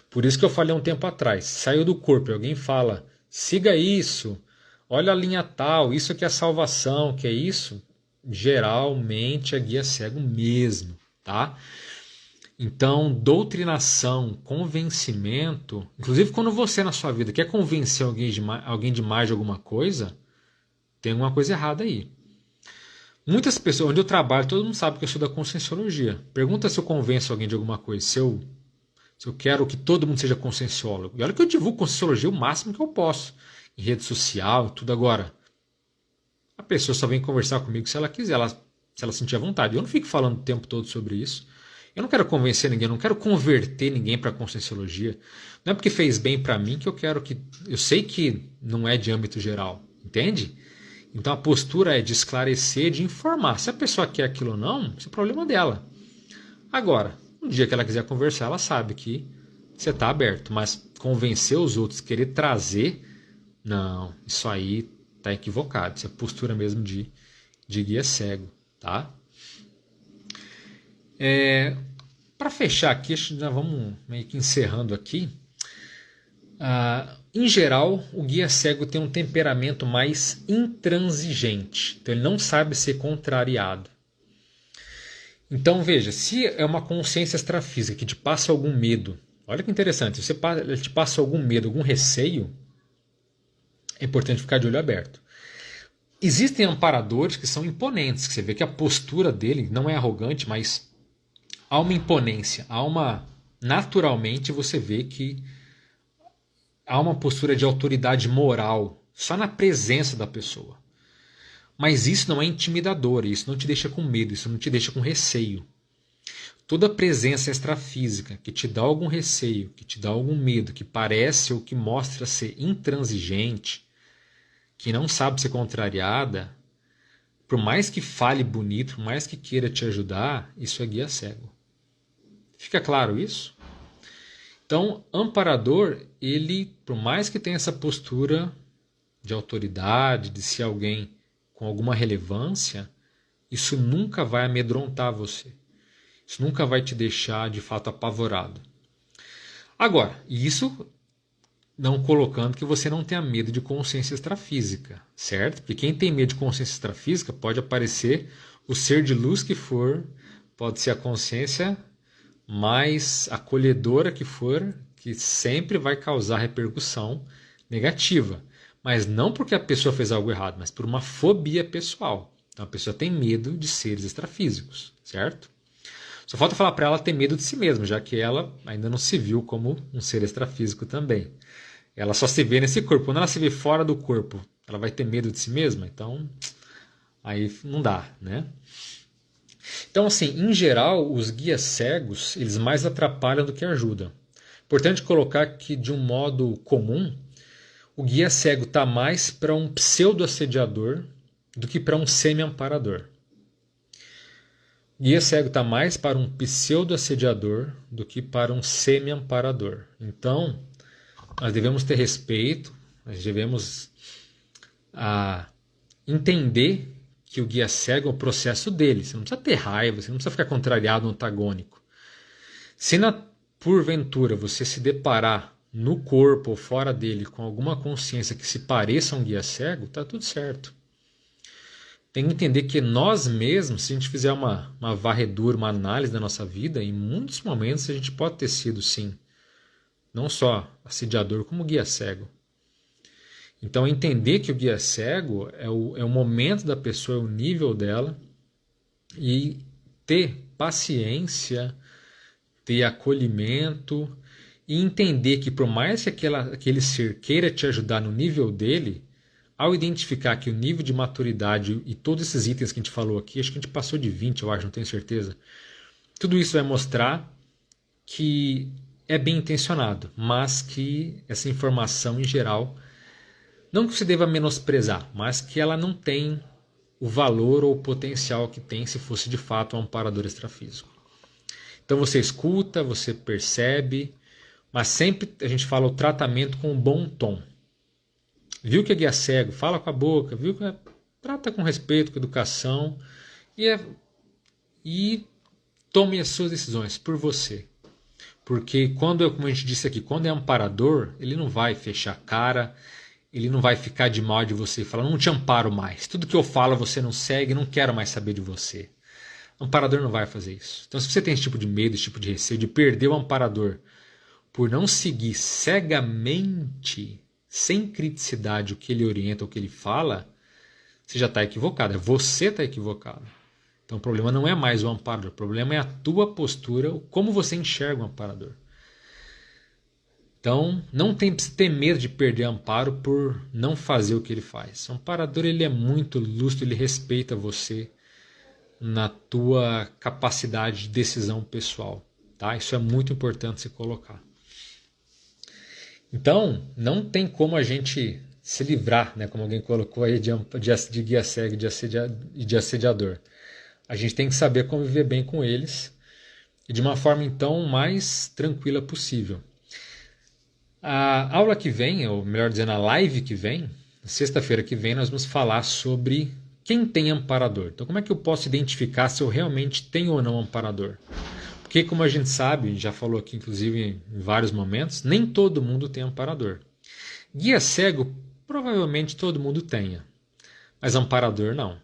Por isso que eu falei um tempo atrás, saiu do corpo e alguém fala, siga isso, olha a linha tal, isso aqui é salvação, que é isso, geralmente é guia cego mesmo, tá? Então, doutrinação, convencimento, inclusive quando você na sua vida quer convencer alguém de mais de alguma coisa, tem alguma coisa errada aí. Muitas pessoas, onde eu trabalho, todo mundo sabe que eu sou da conscienciologia. Pergunta se eu convenço alguém de alguma coisa, se eu quero que todo mundo seja conscienciólogo. E olha que eu divulgo conscienciologia o máximo que eu posso, em rede social e tudo agora. A pessoa só vem conversar comigo se ela quiser, se ela sentir a vontade. Eu não fico falando o tempo todo sobre isso. Eu não quero convencer ninguém, eu não quero converter ninguém para a conscienciologia. Não é porque fez bem para mim que eu quero que... Eu sei que não é de âmbito geral, entende? Então a postura é de esclarecer, de informar. Se a pessoa quer aquilo ou não, isso é problema dela. Agora, no dia que ela quiser conversar, ela sabe que você está aberto. Mas convencer os outros, querer trazer, não, isso aí está equivocado. Isso é postura mesmo de guia cego, tá? Para fechar aqui, já vamos meio que encerrando aqui. Em geral, o guia cego tem um temperamento mais intransigente. Então ele não sabe ser contrariado. Então veja, se é uma consciência extrafísica que te passa algum medo, olha que interessante, se ele te passa algum medo, algum receio, é importante ficar de olho aberto. Existem amparadores que são imponentes, que você vê que a postura dele não é arrogante, mas há uma imponência, naturalmente você vê que há uma postura de autoridade moral só na presença da pessoa. Mas isso não é intimidador, isso não te deixa com medo, isso não te deixa com receio. Toda presença extrafísica que te dá algum receio, que te dá algum medo, que parece ou que mostra ser intransigente, que não sabe ser contrariada, por mais que fale bonito, por mais que queira te ajudar, isso é guia cego. Fica claro isso? Então, amparador, ele, por mais que tenha essa postura de autoridade, de ser alguém com alguma relevância, isso nunca vai amedrontar você. Isso nunca vai te deixar, de fato, apavorado. Agora, isso não colocando que você não tenha medo de consciência extrafísica, certo? Porque quem tem medo de consciência extrafísica pode aparecer o ser de luz que for, pode ser a consciência mais acolhedora que for, que sempre vai causar repercussão negativa. Mas não porque a pessoa fez algo errado, mas por uma fobia pessoal. Então a pessoa tem medo de seres extrafísicos, certo? Só falta falar para ela ter medo de si mesma, já que ela ainda não se viu como um ser extrafísico também. Ela só se vê nesse corpo. Quando ela se vê fora do corpo, ela vai ter medo de si mesma? Então, aí não dá, né? Então, assim, em geral, os guias cegos, eles mais atrapalham do que ajudam. Importante colocar que, de um modo comum, o guia cego está mais para um pseudo-assediador do que para um semi-amparador. O guia cego está mais para um pseudo-assediador do que para um semi-amparador. Então, nós devemos ter respeito, nós devemos entender que o guia cego é o processo dele. Você não precisa ter raiva, você não precisa ficar contrariado, antagônico. Se porventura você se deparar no corpo ou fora dele com alguma consciência que se pareça a um guia cego, tá tudo certo. Tem que entender que nós mesmos, se a gente fizer uma varredura, uma análise da nossa vida, em muitos momentos a gente pode ter sido, sim, não só assediador, como guia cego. Então, entender que o guia cego é o momento da pessoa, é o nível dela, e ter paciência, ter acolhimento, e entender que por mais que aquele ser queira te ajudar no nível dele, ao identificar que o nível de maturidade e todos esses itens que a gente falou aqui, acho que a gente passou de 20, eu acho, não tenho certeza, tudo isso vai mostrar que é bem intencionado, mas que essa informação em geral, não que se deva menosprezar, mas que ela não tem o valor ou o potencial que tem se fosse de fato um amparador extrafísico. Então você escuta, você percebe, mas sempre a gente fala o tratamento com um bom tom. Viu que é guia cego, fala com a boca, viu que trata com respeito, com educação e tome as suas decisões por você. Porque como a gente disse aqui, quando é amparador, ele não vai fechar a cara, ele não vai ficar de mal de você e falar, não te amparo mais, tudo que eu falo você não segue, não quero mais saber de você. O amparador não vai fazer isso. Então se você tem esse tipo de medo, esse tipo de receio de perder o amparador por não seguir cegamente, sem criticidade, o que ele orienta, o que ele fala, você já está equivocado. Você está equivocado. Então o problema não é mais o amparador, o problema é a tua postura, como você enxerga o amparador. Então não tem que ter medo de perder amparo por não fazer o que ele faz. O amparador ele é muito lúcido, ele respeita você na tua capacidade de decisão pessoal. Tá? Isso é muito importante se colocar. Então, não tem como a gente se livrar, né, como alguém colocou aí, de guia cego e de assediador. A gente tem que saber conviver bem com eles e de uma forma, então, mais tranquila possível. A aula que vem, ou melhor dizendo, a live que vem, sexta-feira que vem, nós vamos falar sobre quem tem amparador. Então, como é que eu posso identificar se eu realmente tenho ou não amparador? Porque, como a gente sabe, já falou aqui inclusive em vários momentos, nem todo mundo tem amparador. Guia cego, provavelmente todo mundo tenha, mas amparador não.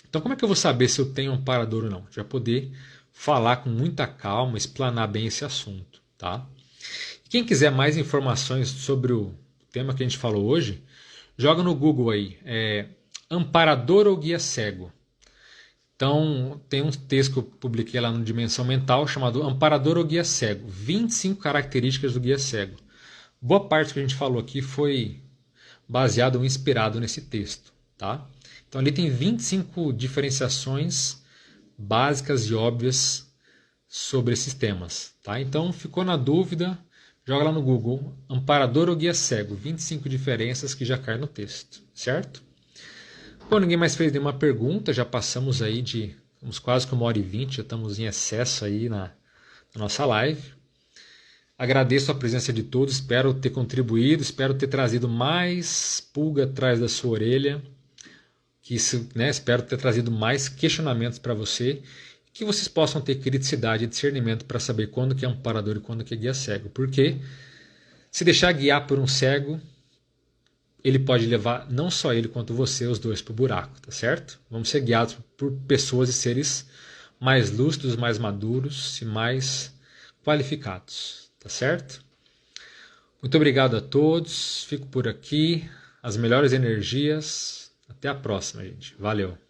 Então, como é que eu vou saber se eu tenho amparador ou não? Já poder falar com muita calma, explanar bem esse assunto. Tá? Quem quiser mais informações sobre o tema que a gente falou hoje, joga no Google aí, amparador ou guia cego. Então, tem um texto que eu publiquei lá no Dimensão Mental chamado Amparador ou Guia Cego, 25 características do guia cego. Boa parte que a gente falou aqui foi baseado ou inspirado nesse texto. Tá? Então, ali tem 25 diferenciações básicas e óbvias sobre esses temas. Tá? Então, ficou na dúvida, joga lá no Google, Amparador ou Guia Cego, 25 diferenças que já caem no texto. Certo? Bom, ninguém mais fez nenhuma pergunta, já passamos aí de quase que 1h20, já estamos em excesso aí na nossa live. Agradeço a presença de todos, espero ter contribuído, espero ter trazido mais pulga atrás da sua orelha, espero ter trazido mais questionamentos para você, que vocês possam ter criticidade e discernimento para saber quando que é amparador e quando que é guia cego. Porque se deixar guiar por um cego, ele pode levar não só ele quanto você, os dois, para o buraco, tá certo? Vamos ser guiados por pessoas e seres mais lúcidos, mais maduros e mais qualificados, tá certo? Muito obrigado a todos, fico por aqui, as melhores energias, até a próxima, gente. Valeu!